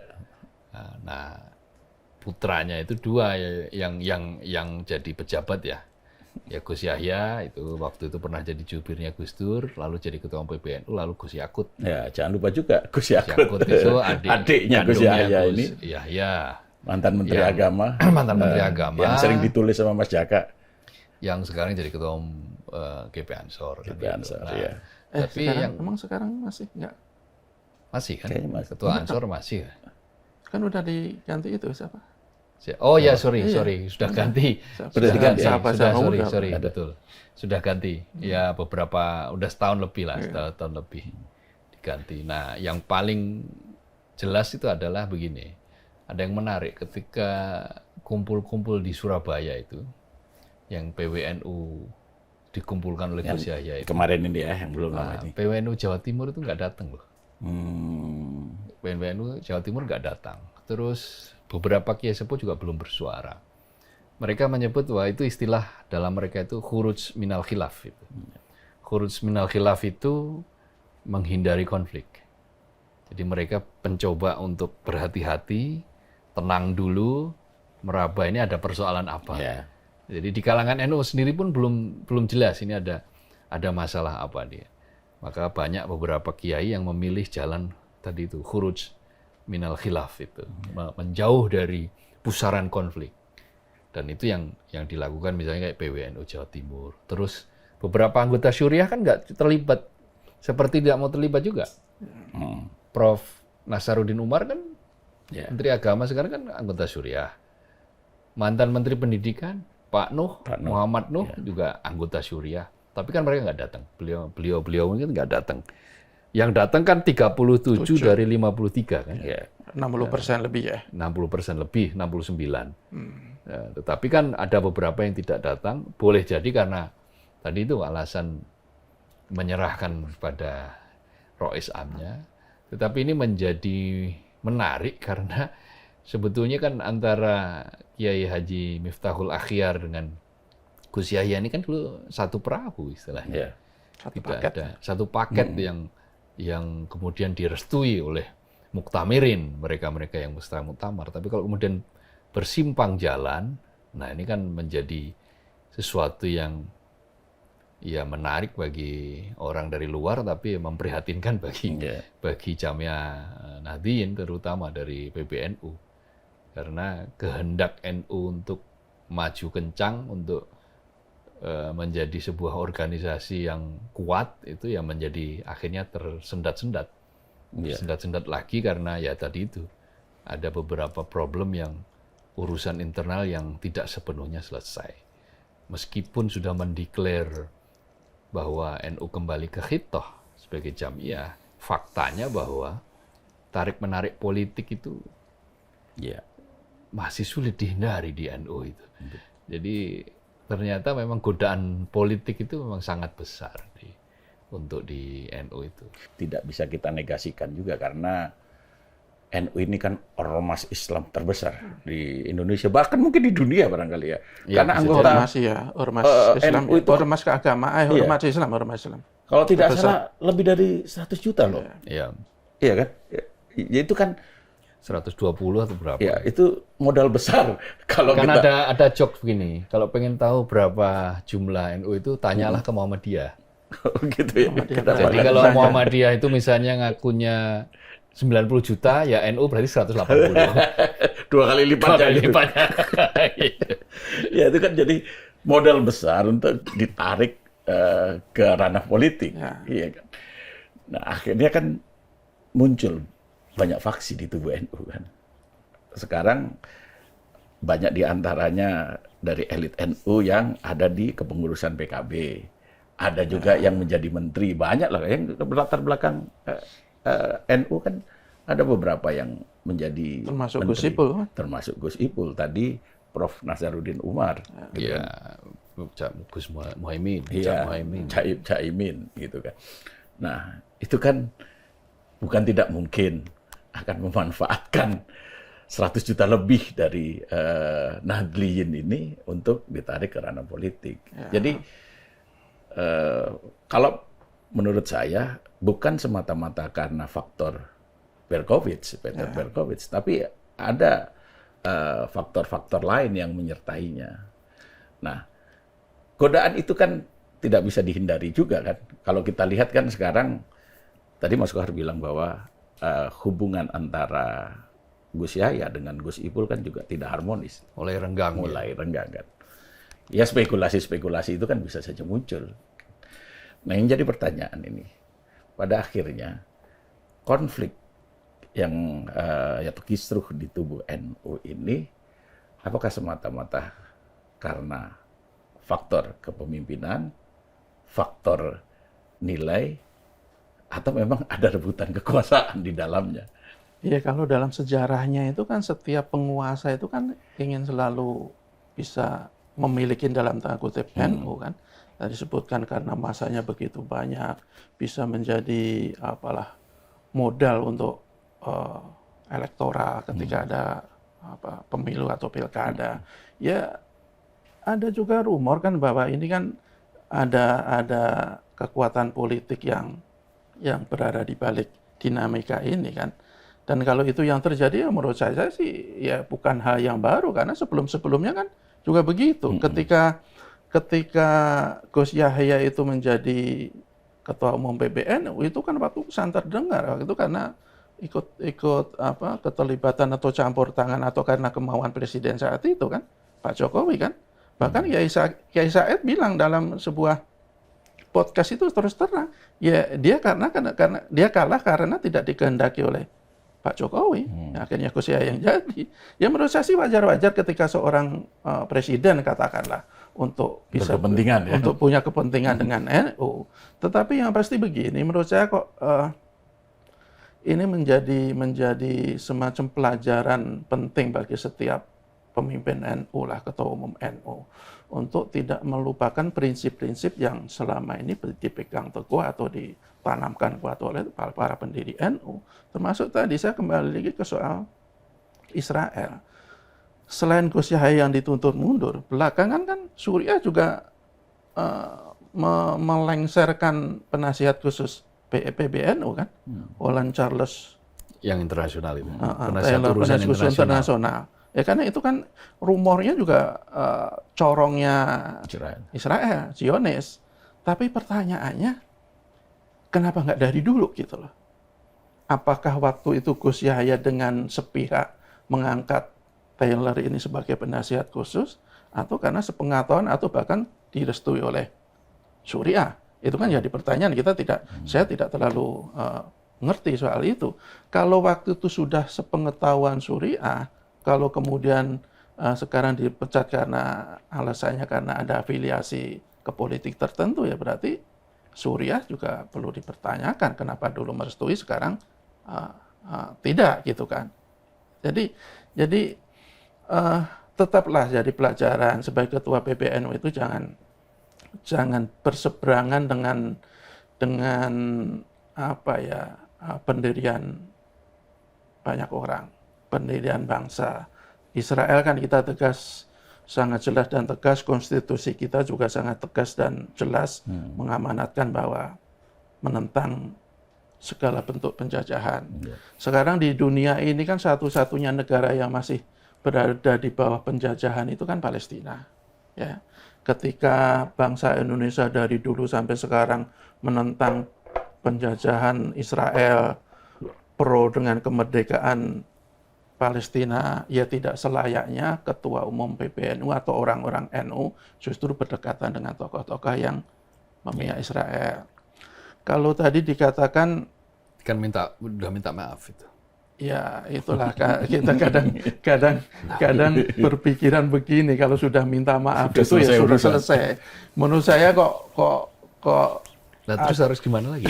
Nah, putranya itu dua yang jadi pejabat ya. Ya Gus Yahya itu waktu itu pernah jadi jubirnya Gus Dur, lalu jadi ketua PBNU, lalu Gus Yakut. Ya, jangan lupa juga Gus Gus Yakut. Yakut itu adiknya Gus Yahya ini Yahya, mantan Menteri Agama. mantan Menteri Agama. Yang sering ditulis sama Mas Jaka. Yang sekarang jadi ketua GP Ansor. GP Ansor, ya. Tapi emang sekarang masih nggak? Masih kan? Kayaknya masih. Ketua Ansor masih. Kan udah diganti itu siapa? Oh ya, sorry, sudah ganti. Sudah diganti. Sorry, betul. Sudah ganti. Ya beberapa, udah setahun lebih lah, setahun lebih diganti. Nah, yang paling jelas itu adalah begini. Ada yang menarik ketika kumpul-kumpul di Surabaya itu, yang PWNU dikumpulkan oleh Gus Yahya itu. Kemarin ini ya, yang belum lama ini. PWNU Jawa Timur itu nggak datang loh. PWNU Jawa Timur nggak datang. Terus beberapa kiai sepuh juga belum bersuara. Mereka menyebut bahwa itu istilah dalam mereka itu khuruj minal khilaf. Khuruj minal khilaf itu menghindari konflik. Jadi mereka mencoba untuk berhati-hati, tenang dulu, meraba ini ada persoalan apa. Ya. Jadi di kalangan NU sendiri pun belum jelas ini ada masalah apa dia. Maka banyak beberapa kiai yang memilih jalan tadi itu khuruj minal khilaf itu, menjauh dari pusaran konflik. Dan itu yang dilakukan misalnya kayak PWNU Jawa Timur. Terus beberapa anggota Syuriah kan nggak terlibat, seperti tidak mau terlibat juga. Prof. Nasaruddin Umar kan Menteri Agama sekarang kan anggota Syuriah. Mantan Menteri Pendidikan Pak Nuh, Muhammad Nuh juga anggota Syuriah. Tapi kan mereka nggak datang. Beliau mungkin nggak datang. Yang datang kan 37 dari 53 kan. Ya. 60% lebih ya. 60% lebih, 69. Tetapi kan ada beberapa yang tidak datang. Boleh jadi karena tadi itu alasan menyerahkan pada Rois Amnya. Tetapi ini menjadi menarik karena sebetulnya kan antara Kiai Haji Miftahul Akhyar dengan Gus Yahya ini kan dulu satu perahu istilahnya. Satu paket yang kemudian direstui oleh muktamirin, mereka-mereka yang muktamar. Tapi kalau kemudian bersimpang jalan, nah ini kan menjadi sesuatu yang ya menarik bagi orang dari luar, tapi memprihatinkan bagi Jamiah Nahdliyin, terutama dari PBNU. Karena kehendak NU untuk maju kencang, untuk menjadi sebuah organisasi yang kuat, itu ya menjadi akhirnya tersendat-sendat. Sendat-sendat lagi karena ya tadi itu ada beberapa problem yang urusan internal yang tidak sepenuhnya selesai. Meskipun sudah mendeklar bahwa NU kembali ke khitoh sebagai jamiah, faktanya bahwa tarik-menarik politik itu masih sulit dihindari di NU itu. Jadi ternyata memang godaan politik itu memang sangat besar untuk di NU itu. Tidak bisa kita negasikan juga karena NU ini kan ormas Islam terbesar di Indonesia, bahkan mungkin di dunia barangkali ya. Karena anggota ormas Islam itu ormas keagamaan, ormas Islam. Kalau tidak salah lebih dari 100 juta loh. Iya. Iya kan? Ya itu kan 120 atau berapa? Ya, itu modal besar. Kalau kan kita... ada joke begini, kalau pengen tahu berapa jumlah NU itu, tanyalah ke Muhammadiyah. Gitu ya. Jadi kalau Muhammadiyah itu misalnya ngakunya 90 juta, ya NU berarti 180. 2 kali lipatnya. Ya, itu kan jadi modal besar untuk ditarik ke ranah politik. Iya kan. Nah, akhirnya kan muncul banyak faksi di tubuh NU kan. Sekarang banyak diantaranya dari elit NU yang ada di kepengurusan PKB. Ada juga yang menjadi menteri. Banyak lah yang berlatar belakang NU kan ada beberapa yang menjadi termasuk menteri. Gus Ipul. Termasuk Gus Ipul. Tadi Prof. Nasaruddin Umar. Iya, Gus Muhaimin. Caimin gitu kan. Nah, itu kan bukan tidak mungkin akan memanfaatkan 100 juta lebih dari Nahdliyin ini untuk ditarik ke ranah politik. Jadi kalau menurut saya bukan semata-mata karena faktor Peter Berkowitz, tapi ada faktor-faktor lain yang menyertainya. Nah, godaan itu kan tidak bisa dihindari juga kan. Kalau kita lihat kan sekarang, tadi Mas Kohar bilang bahwa hubungan antara Gus Yahya dengan Gus Ipul kan juga tidak harmonis. Mulai renggang. Mulai renggang kan. Ya spekulasi-spekulasi itu kan bisa saja muncul. Nah yang jadi pertanyaan ini, pada akhirnya konflik yang atau kisruh di tubuh NU ini, apakah semata-mata karena faktor kepemimpinan, faktor nilai, atau memang ada rebutan kekuasaan di dalamnya? Ya kalau dalam sejarahnya itu kan setiap penguasa itu kan ingin selalu bisa memiliki dalam tanda kutip NU kan. Tadi disebutkan karena masanya begitu banyak, bisa menjadi modal untuk elektoral ketika ada pemilu atau pilkada. Ya ada juga rumor kan bahwa ini kan ada kekuatan politik yang berada di balik dinamika ini kan. Dan kalau itu yang terjadi ya menurut saya sih ya bukan hal yang baru karena sebelum-sebelumnya kan juga begitu. Ketika Gus Yahya itu menjadi ketua umum PBNU itu kan waktu santer dengar waktu itu karena ikut keterlibatan atau campur tangan atau karena kemauan presiden saat itu kan Pak Jokowi kan. Bahkan Kiai Said bilang dalam sebuah podcast itu terus terang ya dia karena dia kalah karena tidak dikehendaki oleh Pak Jokowi. Akhirnya Gus Yahya yang jadi. Ya menurut saya sih wajar-wajar ketika seorang presiden katakanlah untuk bisa untuk punya kepentingan dengan NU. Tetapi yang pasti begini, menurut saya kok ini menjadi semacam pelajaran penting bagi setiap pemimpin NU lah, ketua umum NU, untuk tidak melupakan prinsip-prinsip yang selama ini dipegang teguh atau ditanamkan kuat oleh para pendiri NU. Termasuk tadi saya kembali lagi ke soal Israel. Selain Gus Yahya yang dituntut mundur, belakangan kan Suriah juga melengsarkan penasihat khusus PBNU kan, Olan Charles yang internasional itu, penasihat urusan internasional. Ya karena itu kan rumornya juga corongnya Israel, Zionis. Tapi pertanyaannya, kenapa nggak dari dulu gitu loh? Apakah waktu itu Gus Yahya dengan sepihak mengangkat Taylor ini sebagai penasihat khusus, atau karena sepengetahuan atau bahkan direstui oleh Suriah? Itu kan jadi pertanyaan, saya tidak terlalu ngerti soal itu. Kalau waktu itu sudah sepengetahuan Suriah, kalau kemudian sekarang dipecat karena alasannya karena ada afiliasi ke politik tertentu, ya berarti Suriah juga perlu dipertanyakan kenapa dulu merestui sekarang tidak gitu kan. Jadi tetaplah jadi pelajaran sebagai ketua PBNU itu jangan berseberangan dengan pendirian banyak orang, pendirian bangsa. Israel kan kita tegas, sangat jelas dan tegas, konstitusi kita juga sangat tegas dan jelas mengamanatkan bahwa menentang segala bentuk penjajahan. Sekarang di dunia ini kan satu-satunya negara yang masih berada di bawah penjajahan itu kan Palestina. Ya. Ketika bangsa Indonesia dari dulu sampai sekarang menentang penjajahan Israel, pro dengan kemerdekaan Palestina, ya tidak selayaknya ketua umum PBNU atau orang-orang NU justru berdekatan dengan tokoh-tokoh yang memihak Israel. Kalau tadi dikatakan kan udah minta maaf itu. Ya itulah kita kadang berpikiran begini, kalau sudah minta maaf itu ya sudah selesai. Menurut saya kok Nah, terus harus gimana lagi?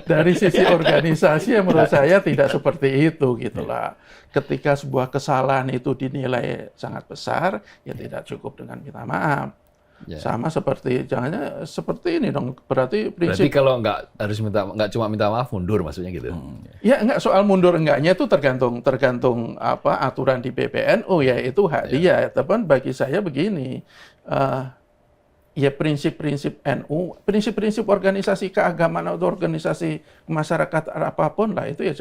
Dari sisi organisasi ya menurut saya tidak seperti itu gitulah. Ketika sebuah kesalahan itu dinilai sangat besar, ya tidak cukup dengan minta maaf. Ya. Sama seperti jangannya seperti ini dong. Berarti kalau nggak cuma minta maaf, mundur maksudnya gitu. Ya enggak, soal mundur enggaknya itu tergantung aturan di PBNU ya, itu hak dia. Tapi bagi saya begini, ya prinsip-prinsip NU, prinsip-prinsip organisasi keagamaan atau organisasi masyarakat apapun lah itu ya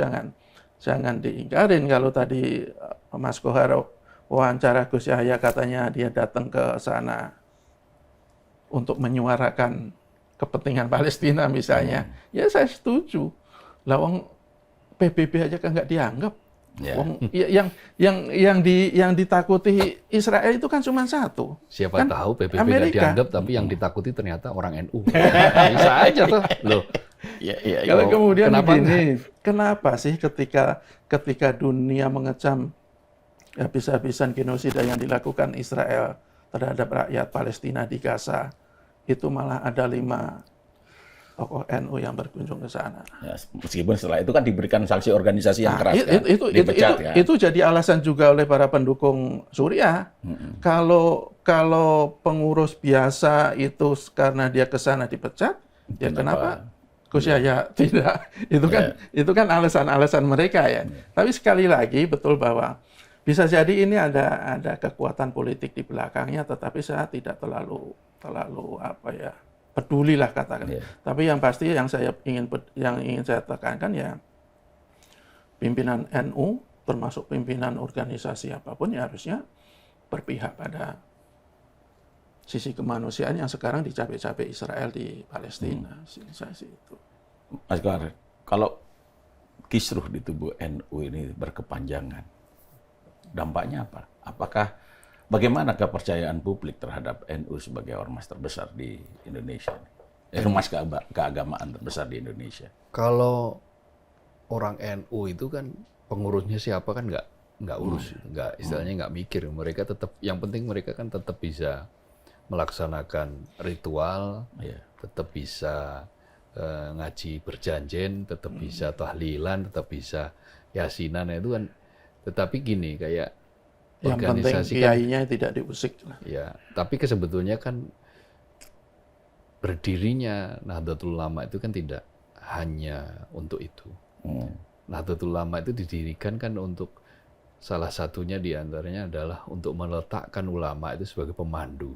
jangan diingkarin. Kalau tadi Mas Kohar wawancara Gus Yahya katanya dia datang ke sana untuk menyuarakan kepentingan Palestina misalnya, ya saya setuju. Lawang PBB aja kan nggak dianggap. Wong, yang ditakuti Israel itu kan cuma satu. Siapa kan tahu PBB nggak Amerika. dianggap, tapi yang ditakuti ternyata orang NU. Bisa aja tuh, loh. Kalau kemudian kenapa begini, kenapa sih ketika dunia mengecam habis-habisan genosida yang dilakukan Israel terhadap rakyat Palestina di Gaza, itu malah ada 5 tokoh NU yang berkunjung ke sana. Ya, meskipun setelah itu kan diberikan sanksi organisasi yang keras, Itu jadi alasan juga oleh para pendukung Suriah. Kalau pengurus biasa itu karena dia ke sana dipecat, ya kenapa Gus Yahya tidak? Itu kan alasan-alasan mereka ya. Tapi sekali lagi betul bahwa bisa jadi ini ada kekuatan politik di belakangnya, tetapi saya tidak terlalu pedulilah katakan. Tapi yang pasti yang ingin saya tekankan ya, pimpinan NU termasuk pimpinan organisasi apapun ya harusnya berpihak pada sisi kemanusiaan yang sekarang dicapai-capai Israel di Palestina. Saya sih itu. Mas Kohar, kalau kisruh di tubuh NU ini berkepanjangan, dampaknya apa? Bagaimana kepercayaan publik terhadap NU sebagai ormas terbesar di Indonesia? Ormas keagamaan terbesar di Indonesia. Kalau orang NU itu kan pengurusnya siapa kan nggak urus, istilahnya nggak mikir. Mereka tetap, yang penting mereka kan tetap bisa melaksanakan ritual, tetap bisa ngaji berjanjen, tetap bisa tahlilan, tetap bisa yasinan itu kan. Tetapi gini kayak yang organisasi penting kiainya tidak diusik. Ya, tapi sebetulnya kan berdirinya Nahdlatul Ulama itu kan tidak hanya untuk itu. Nahdlatul Ulama itu didirikan kan untuk salah satunya diantaranya adalah untuk meletakkan ulama itu sebagai pemandu,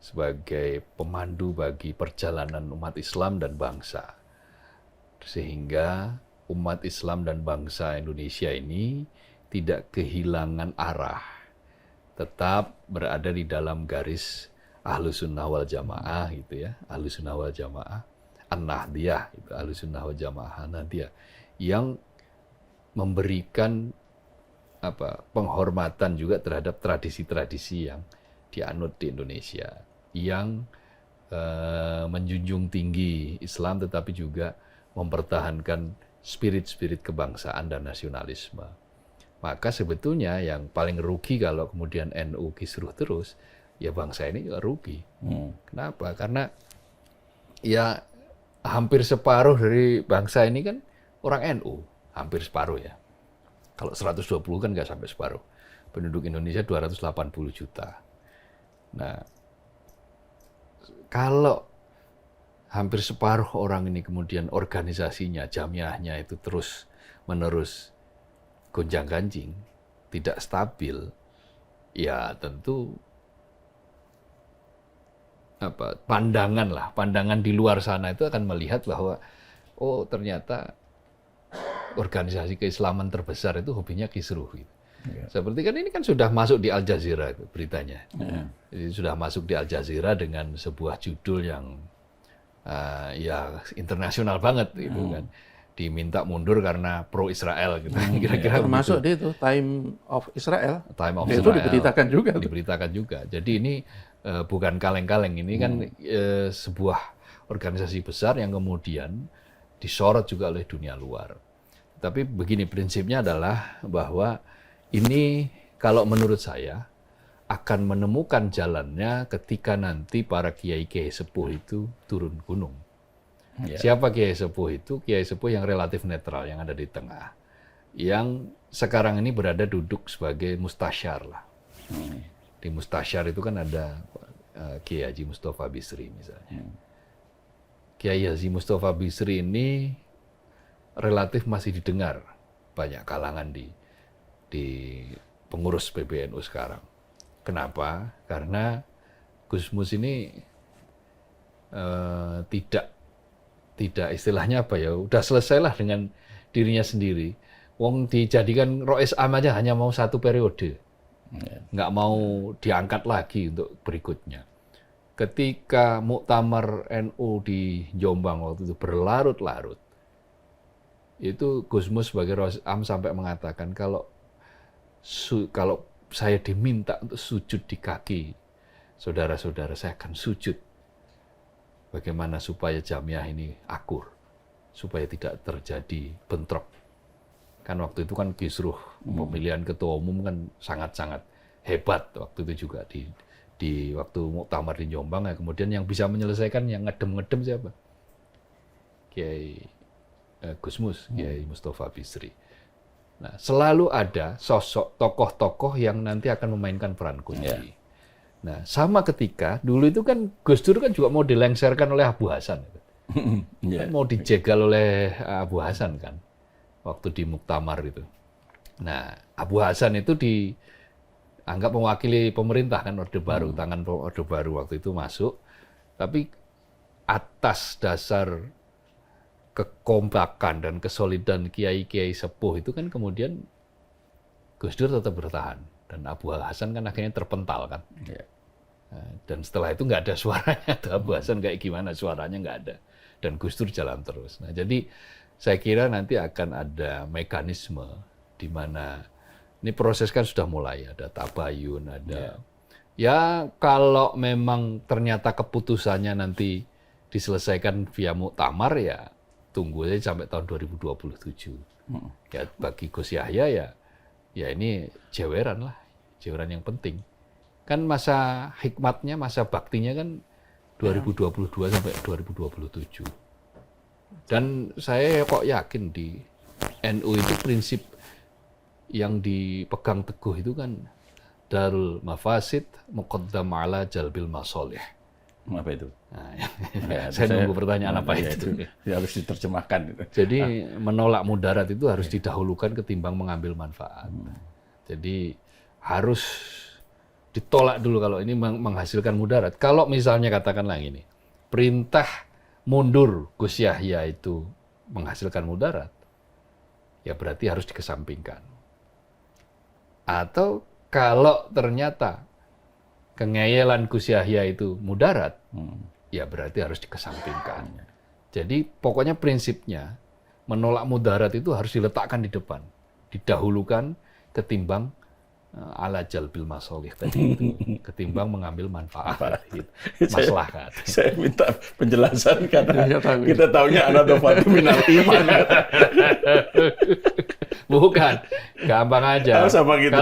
sebagai pemandu bagi perjalanan umat Islam dan bangsa, sehingga umat Islam dan bangsa Indonesia ini tidak kehilangan arah, tetap berada di dalam garis Ahlus Sunnah wal Jamaah gitu ya, Ahlus Sunnah wal Jamaah, An-Nahdiyah itu Ahlus Sunnah wal Jamaah An-Nahdiyah, yang memberikan penghormatan juga terhadap tradisi-tradisi yang dianut di Indonesia, yang menjunjung tinggi Islam tetapi juga mempertahankan spirit-spirit kebangsaan dan nasionalisme. Maka sebetulnya yang paling rugi kalau kemudian NU kisruh terus, ya bangsa ini juga rugi. Kenapa? Karena ya hampir separuh dari bangsa ini kan orang NU, hampir separuh ya. Kalau 120 kan nggak sampai separuh. Penduduk Indonesia 280 juta. Nah, kalau hampir separuh orang ini kemudian organisasinya, jamiahnya itu terus-menerus gonjang-ganjing, tidak stabil, ya tentu pandangan di luar sana itu akan melihat bahwa oh ternyata organisasi keislaman terbesar itu hobinya kisruh gitu. Seperti kan ini kan sudah masuk di Al Jazeera itu beritanya. Jadi sudah masuk di Al Jazeera dengan sebuah judul yang ya internasional banget gitu kan. Diminta mundur karena pro Israel gitu. Kira-kira termasuk di itu Time of Israel. Time of itu Israel. diberitakan juga. Jadi ini bukan kaleng-kaleng, ini kan sebuah organisasi besar yang kemudian disorot juga oleh dunia luar. Tapi begini, prinsipnya adalah bahwa ini kalau menurut saya akan menemukan jalannya ketika nanti para kiai-kiai sepuh itu turun gunung. Siapa kiai sepuh itu? Kiai sepuh yang relatif netral, yang ada di tengah. Yang sekarang ini berada duduk sebagai mustasyar lah. Di mustasyar itu kan ada Kiai Haji Mustafa Bisri misalnya. Kiai Haji Mustafa Bisri ini relatif masih didengar banyak kalangan di pengurus PBNU sekarang. Kenapa? Karena Gus Mus ini tidak istilahnya udah selesailah dengan dirinya sendiri, Wong dijadikan Rois Am aja hanya mau 1 periode. Nggak mau diangkat lagi untuk berikutnya. Ketika Muktamar NU di Jombang waktu itu berlarut-larut, itu Gus Mus sebagai Rois Am sampai mengatakan kalau saya diminta untuk sujud di kaki saudara-saudara, saya akan sujud. Bagaimana supaya Jamiah ini akur, supaya tidak terjadi bentrok. Kan waktu itu kan kisruh pemilihan ketua umum kan sangat-sangat hebat waktu itu juga di waktu Muktamar di Jombang. Ya. Kemudian yang bisa menyelesaikan, yang ngedem-ngedem siapa? Kiai Gus Mus, Kiai Mustafa Bisri. Nah, selalu ada sosok tokoh-tokoh yang nanti akan memainkan peran kunci. Yeah. Nah, sama ketika dulu itu kan Gus Dur kan juga mau dilengserkan oleh Abu Hasan. Yeah. Mau dijegal oleh Abu Hasan kan, waktu di Muktamar itu. Nah, Abu Hasan itu dianggap mewakili pemerintah kan, Orde Baru, tangan Orde Baru waktu itu masuk. Tapi atas dasar kekompakan dan kesolidan kiai-kiai sepuh itu kan kemudian Gus Dur tetap bertahan dan Abu Hasan kan akhirnya terpental kan. Yeah. Dan setelah itu nggak ada suaranya, Abu Hasan kayak gimana suaranya nggak ada dan Gus Dur jalan terus. Nah jadi saya kira nanti akan ada mekanisme di mana ini proses kan sudah mulai, ada tabayun, ada ya kalau memang ternyata keputusannya nanti diselesaikan via muktamar ya tunggu aja sampai tahun 2027. Ya bagi Gus Yahya ya ini jeweran lah, jeweran yang penting. Kan masa hikmatnya, masa baktinya kan 2022 sampai 2027. Dan saya kok yakin di NU itu prinsip yang dipegang teguh itu kan darul mafasid muqaddam ala jalbil masolih. Apa itu? Nah, ya, saya nunggu pertanyaan apa itu. Harus diterjemahkan. Jadi menolak mudarat itu harus didahulukan ketimbang mengambil manfaat. Jadi harus ditolak dulu kalau ini menghasilkan mudarat. Kalau misalnya katakanlah ini, perintah mundur Gus Yahya itu menghasilkan mudarat, ya berarti harus dikesampingkan. Atau kalau ternyata kengeyelan Gus Yahya itu mudarat, ya berarti harus dikesampingkan. Jadi pokoknya prinsipnya menolak mudarat itu harus diletakkan di depan, didahulukan ketimbang ala jalbil masolih tadi itu, ketimbang mengambil manfaat, maslahat. Saya minta penjelasan karena kita tahunya anadofatu minal iman. Bukan, gampang aja. Sama gitu.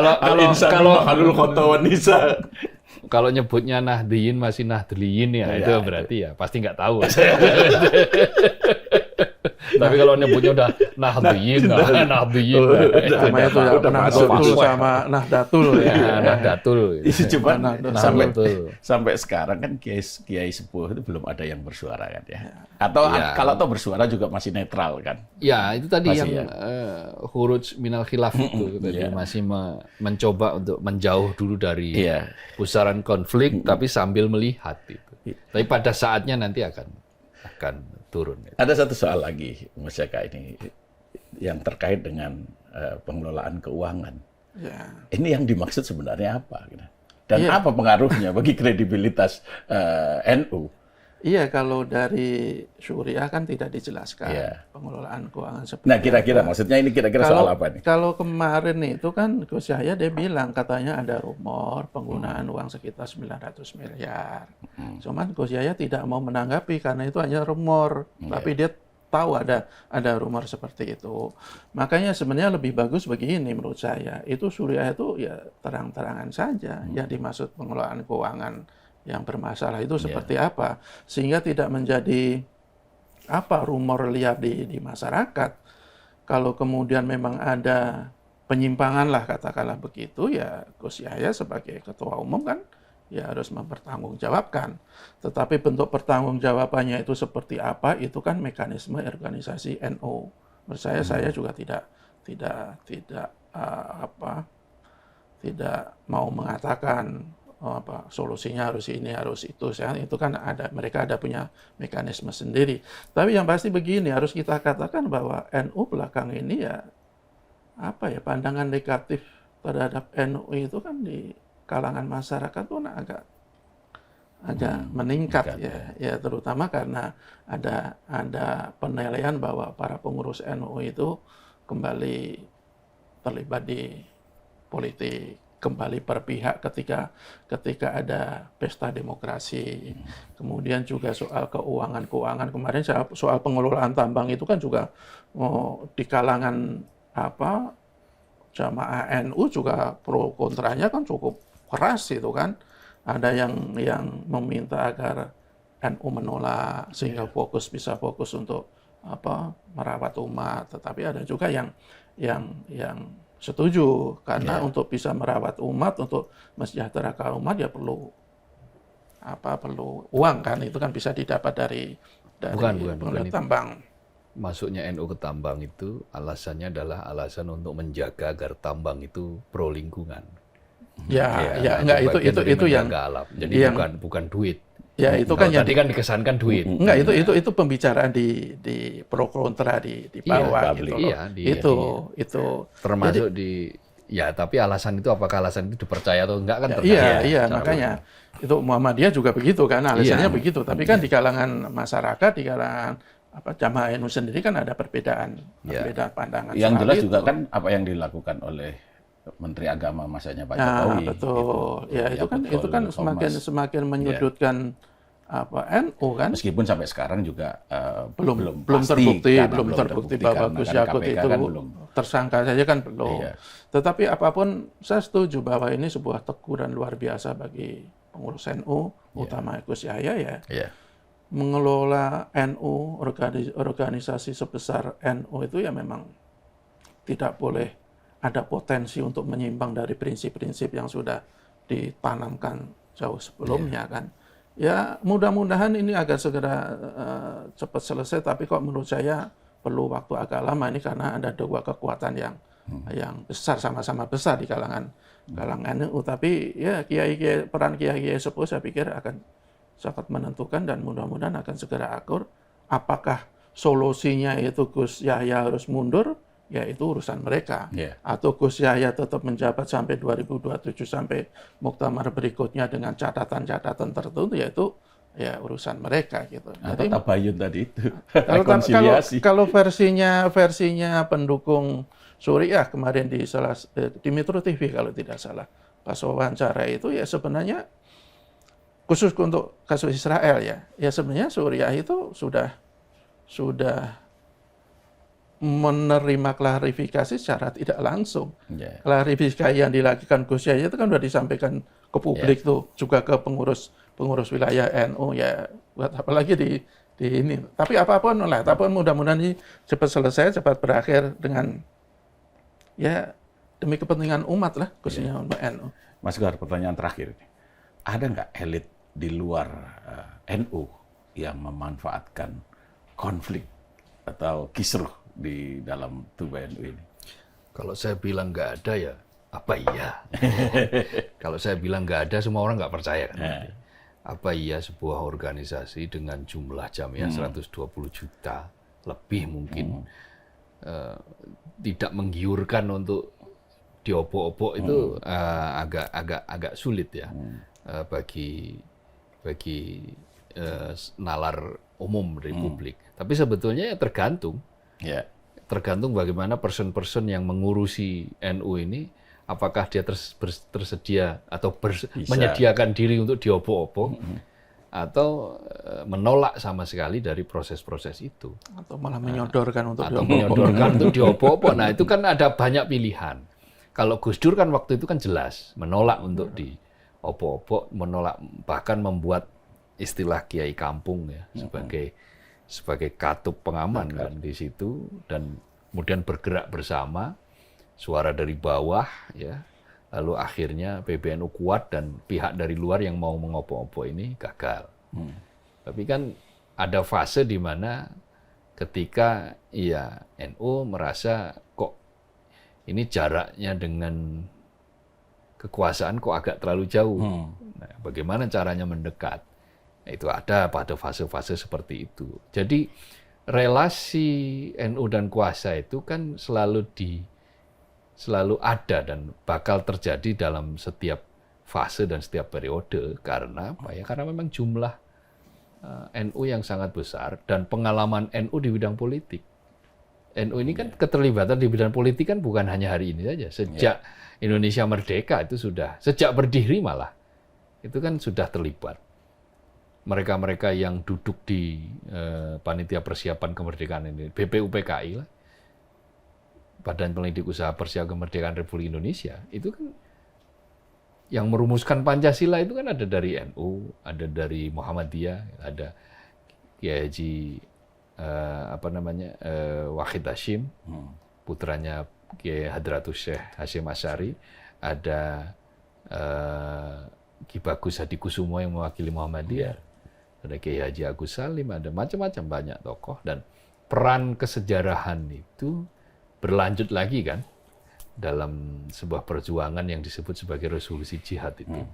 Kalau halul khotawan nisa. Kalau nyebutnya Nahdiyin masih Nahdliyin ya, itu berarti ya pasti nggak tahu. Tapi kalau nyebutnya udah Nahdiyin, Nahdiyin. Sama itu ya, Nahdlatul sama Nahdlatul. Ya, Nahdlatul. Cuma sampai sekarang kan kiai sepuh itu belum ada yang bersuara kan ya. Atau kalau bersuara juga masih netral kan. Ya, itu tadi masih yang khuruj minal khilaf itu tadi masih mencoba untuk menjauh dulu dari pusaran konflik tapi sambil melihat itu. Tapi pada saatnya nanti akan turun. Ada satu soal lagi, Mas Eka, ini yang terkait dengan pengelolaan keuangan. Ya. Ini yang dimaksud sebenarnya apa? Dan apa pengaruhnya bagi kredibilitas NU? Iya, kalau dari Syuriah kan tidak dijelaskan pengelolaan keuangan seperti Nah, kira-kira maksudnya ini kira-kira soal apa nih? Kalau kemarin itu kan Gus Yahya dia bilang katanya ada rumor penggunaan uang sekitar 900 miliar. Cuman Gus Yahya tidak mau menanggapi karena itu hanya rumor. Tapi dia tahu ada rumor seperti itu. Makanya sebenarnya lebih bagus begini menurut saya. Itu Syuriah itu ya terang-terangan saja yang dimaksud pengelolaan keuangan yang bermasalah itu seperti apa, sehingga tidak menjadi rumor liar di masyarakat. Kalau kemudian memang ada penyimpangan lah katakanlah begitu, ya Gus Yahya sebagai ketua umum kan ya harus mempertanggungjawabkan. Tetapi bentuk pertanggungjawabannya itu seperti apa, itu kan mekanisme organisasi NU. Menurut saya juga tidak mau mengatakan solusinya harus ini harus itu. Itu kan mereka ada punya mekanisme sendiri. Tapi yang pasti begini, harus kita katakan bahwa NU belakang ini ya apa ya, pandangan negatif terhadap NU itu kan di kalangan masyarakat pun agak meningkat ya terutama karena ada penilaian bahwa para pengurus NU itu kembali terlibat di politik, kembali berpihak ketika ada pesta demokrasi. Kemudian juga soal keuangan kemarin soal pengelolaan tambang itu kan juga di kalangan jamaah NU juga pro kontranya kan cukup keras itu kan. Ada yang meminta agar NU menolak sehingga bisa fokus untuk merawat umat, tetapi ada juga yang setuju karena untuk bisa merawat umat, untuk mensejahterakan umat ya perlu uang kan, itu kan bisa didapat dari bukan tambang. Masuknya NU ke tambang itu alasannya adalah alasan untuk menjaga agar tambang itu pro lingkungan. Enggak itu yang alam. Jadi bukan duit. Ya itu kan yang tadi kan dikesankan duit. Enggak, itu pembicaraan di pro kontra di bawah gitu. Itu termasuk tapi alasan itu apakah alasan itu dipercaya atau enggak kan makanya itu Muhammadiyah juga begitu kan, alasannya begitu. Tapi kan di kalangan masyarakat, di kalangan jamaah NU sendiri kan ada perbedaan pandangan. Yang jelas juga kan apa yang dilakukan oleh Menteri Agama masanya Pak Jokowi. Betul. Itu kan semakin menyudutkan NU kan. Meskipun sampai sekarang juga belum terbukti bahwa Gus Yakut itu kan tersangka saja kan belum. Tetapi apapun saya setuju bahwa ini sebuah teguran luar biasa bagi pengurus NU, utama Gus Yahya ya. Mengelola NU, organisasi sebesar NU itu ya memang tidak boleh ada potensi untuk menyimpang dari prinsip-prinsip yang sudah ditanamkan jauh sebelumnya kan. Ya mudah-mudahan ini agar segera cepat selesai, tapi kok menurut saya perlu waktu agak lama ini karena ada dua kekuatan yang besar, sama-sama besar di kalangan NU. Tapi ya peran kiai sepuh saya pikir akan sangat menentukan dan mudah-mudahan akan segera akur. Apakah solusinya itu Gus Yahya harus mundur? Ya itu urusan mereka. Atau Gus Yahya tetap menjabat sampai 2027 sampai muktamar berikutnya dengan catatan-catatan tertentu, yaitu urusan mereka gitu. Atau tabayun tadi itu rekonsiliasi. Kalau versinya pendukung Suriah kemarin di Metro TV kalau tidak salah pas wawancara itu ya sebenarnya khusus untuk kasus Israel ya sebenarnya Suriah itu sudah menerima klarifikasi secara tidak langsung. Klarifikasi yang dilakukan Gus Yahya itu kan sudah disampaikan ke publik tuh, juga ke pengurus wilayah NU ya, buat apalagi di ini. Tapi apapun mudah-mudahan ini cepat selesai, cepat berakhir dengan demi kepentingan umat lah, khususnya umat NU. Mas Gar, pertanyaan terakhir. Ada nggak elit di luar NU yang memanfaatkan konflik atau kisruh di dalam tubuh NU ini? Kalau saya bilang nggak ada ya, apa iya? Kalau saya bilang nggak ada, semua orang nggak percaya kan? Apa iya sebuah organisasi dengan jumlah jamiah 120 juta lebih mungkin tidak menggiurkan untuk diobok-obok itu agak sulit ya bagi nalar umum dari publik. Tapi sebetulnya tergantung bagaimana person-person yang mengurusi NU ini, apakah dia tersedia atau menyediakan diri untuk diobok-obok atau menolak sama sekali dari proses-proses itu, atau malah menyodorkan untuk diobok-obok. Nah itu kan ada banyak pilihan. Kalau Gus Dur kan waktu itu kan jelas menolak untuk diobok-obok, menolak, bahkan membuat istilah kiai kampung ya sebagai katup pengaman kan di situ, dan kemudian bergerak bersama suara dari bawah ya, lalu akhirnya PBNU kuat dan pihak dari luar yang mau mengobok-obok ini gagal. Tapi kan ada fase di mana ketika NU merasa kok ini jaraknya dengan kekuasaan kok agak terlalu jauh. Nah, bagaimana caranya mendekat? Itu ada pada fase-fase seperti itu. Jadi relasi NU dan kuasa itu kan selalu selalu ada dan bakal terjadi dalam setiap fase dan setiap periode. Karena apa ya? Karena memang jumlah NU yang sangat besar dan pengalaman NU di bidang politik. NU ini kan keterlibatan di bidang politik kan bukan hanya hari ini saja. Sejak Indonesia merdeka itu sudah, sejak berdiri malah, itu kan sudah terlibat. Mereka-mereka yang duduk di panitia persiapan kemerdekaan ini, BPUPKI lah, Badan Pelidik Usaha Persiapan Kemerdekaan Republik Indonesia, itu kan yang merumuskan Pancasila itu kan ada dari NU, ada dari Muhammadiyah, ada Kiai Haji Wahid Hasyim, putranya Kiai Hadratus Syekh Hasyim Asy'ari, ada Ki Bagus Hadikusumo yang mewakili Muhammadiyah, ada Kiai Haji Agus Salim, ada macam-macam banyak tokoh, dan peran kesejarahan itu berlanjut lagi kan dalam sebuah perjuangan yang disebut sebagai resolusi jihad itu.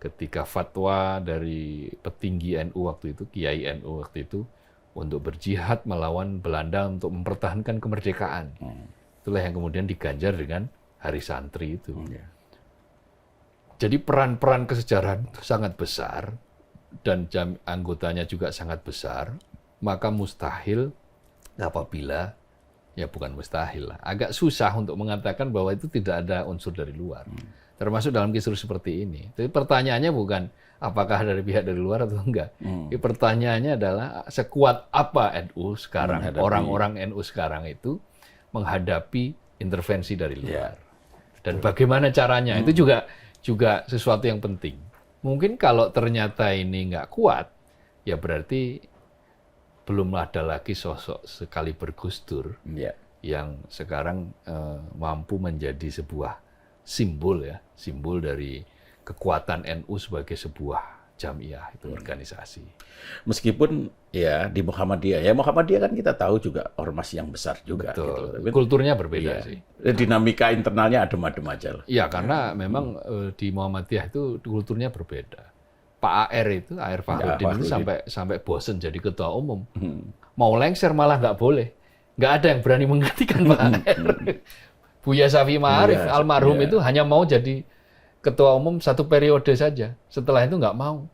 Ketika fatwa dari petinggi NU waktu itu, Kiai NU waktu itu, untuk berjihad melawan Belanda untuk mempertahankan kemerdekaan. Itulah yang kemudian diganjar dengan Hari Santri itu. Jadi peran-peran kesejarahan itu sangat besar dan anggotanya juga sangat besar, maka mustahil apabila, ya bukan mustahil lah, agak susah untuk mengatakan bahwa itu tidak ada unsur dari luar. Termasuk dalam kisruh seperti ini. Jadi pertanyaannya bukan apakah dari pihak dari luar atau enggak. Pertanyaannya adalah sekuat apa NU sekarang, orang-orang NU sekarang itu menghadapi intervensi dari luar. Dan bagaimana caranya, itu juga sesuatu yang penting. Mungkin kalau ternyata ini nggak kuat, ya berarti belum ada lagi sosok sekaliber Gus Dur yang sekarang mampu menjadi sebuah simbol ya, simbol dari kekuatan NU sebagai sebuah jamiah, itu organisasi. Meskipun ya di Muhammadiyah kan kita tahu juga ormas yang besar juga. Betul. Gitu. Kulturnya berbeda sih. Dinamika internalnya adem-adem aja lah. Iya, karena memang di Muhammadiyah itu kulturnya berbeda. Pak AR itu, AR Fahrudin itu sampai bosen jadi ketua umum. Mau lengser malah nggak boleh. Nggak ada yang berani menggantikan Pak AR. Buya Syafi'i Ma'arif, almarhum itu hanya mau jadi ketua umum 1 periode saja. Setelah itu nggak mau.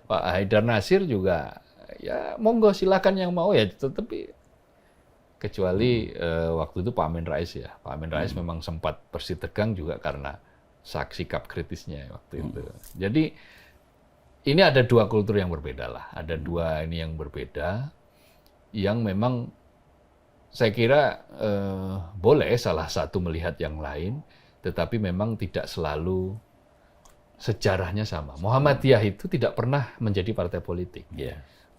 Pak Haidar Nasir juga, ya monggo silakan yang mau ya. Tetapi kecuali waktu itu Pak Amin Rais ya. Pak Amin Rais memang sempat bersitegang juga karena sikap kritisnya waktu itu. Jadi ini ada dua kultur yang berbeda lah. Ada dua ini yang berbeda, yang memang saya kira boleh salah satu melihat yang lain, tetapi memang tidak selalu sejarahnya sama. Muhammadiyah itu tidak pernah menjadi partai politik.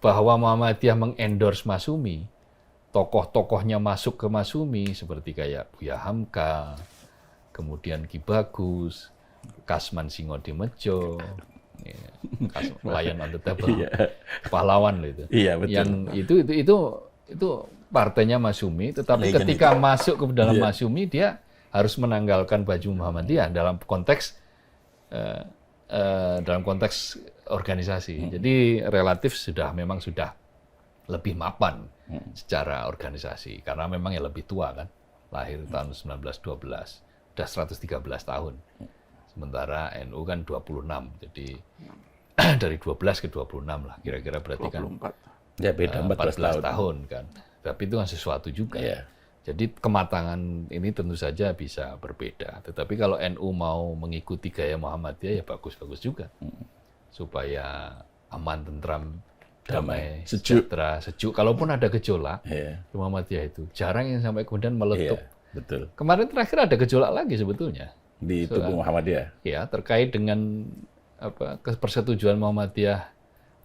Bahwa Muhammadiyah mengendorse Masyumi, tokoh-tokohnya masuk ke Masyumi, seperti kayak Buya Hamka, kemudian Ki Bagus, Kasman Singodimedjo, Lion on the Table, pahlawan itu. Yang itu partainya Masyumi, tetapi ketika masuk ke dalam Masyumi, dia harus menanggalkan baju Muhammadiyah dalam konteks organisasi. Jadi relatif memang sudah lebih mapan secara organisasi, karena memang yang lebih tua kan, lahir tahun 1912, sudah 113 tahun. Sementara NU kan 26, jadi dari 12 ke 26 lah, kira-kira berarti 24. Kan ya beda 14 tahun kan. Tapi itu kan sesuatu juga. Jadi kematangan ini tentu saja bisa berbeda. Tetapi kalau NU mau mengikuti gaya Muhammadiyah ya bagus-bagus juga. Supaya aman, tentram, damai, sejahtera, sejuk. Kalaupun ada gejolak, Muhammadiyah itu jarang yang sampai kemudian meletup. Betul. Kemarin terakhir ada gejolak lagi sebetulnya. Di tubuh Muhammadiyah. Ya, terkait dengan persetujuan Muhammadiyah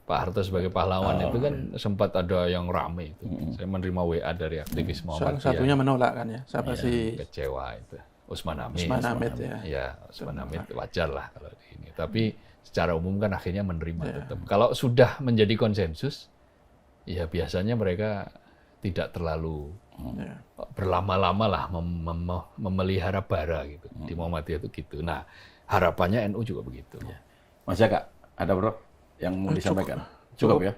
Pak Harto sebagai pahlawan itu kan sempat ada yang rame itu. Saya menerima WA dari aktivis Muhammadiyah. Salah satunya menolak kan ya? Siapa sih? Kecewa itu. Usman Hamid. Usman Hamid wajar lah kalau ini. Tapi secara umum kan akhirnya menerima tetap. Kalau sudah menjadi konsensus, ya biasanya mereka tidak terlalu berlama-lama lah memelihara bara gitu. Di Muhammadiyah itu gitu. Nah, harapannya NU juga begitu. Mas Jaka, ada bro yang mau disampaikan? Cukup ya?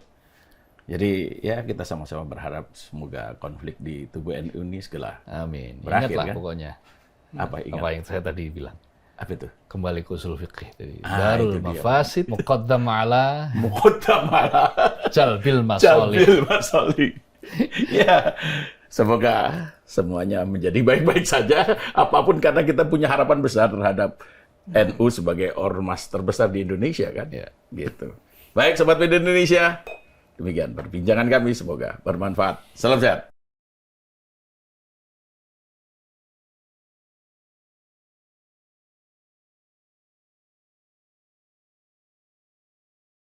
Jadi ya kita sama-sama berharap semoga konflik di tubuh NU ini segera amin. berakhir. Ingatlah kan? Pokoknya Apa ingat? Apa yang saya tadi bilang? Apa itu? Kembali ke usul fikih tadi. itu Darul dia. mafasid muqaddam ala Muqaddam ala jalbil masalih. jalbil masalih. Ya, semoga semuanya menjadi baik-baik saja. Apapun karena kita punya harapan besar terhadap NU sebagai ormas terbesar di Indonesia kan. Ya. Gitu. Baik, Sobat Media Indonesia. Demikian perbincangan kami. Semoga bermanfaat. Salam sehat.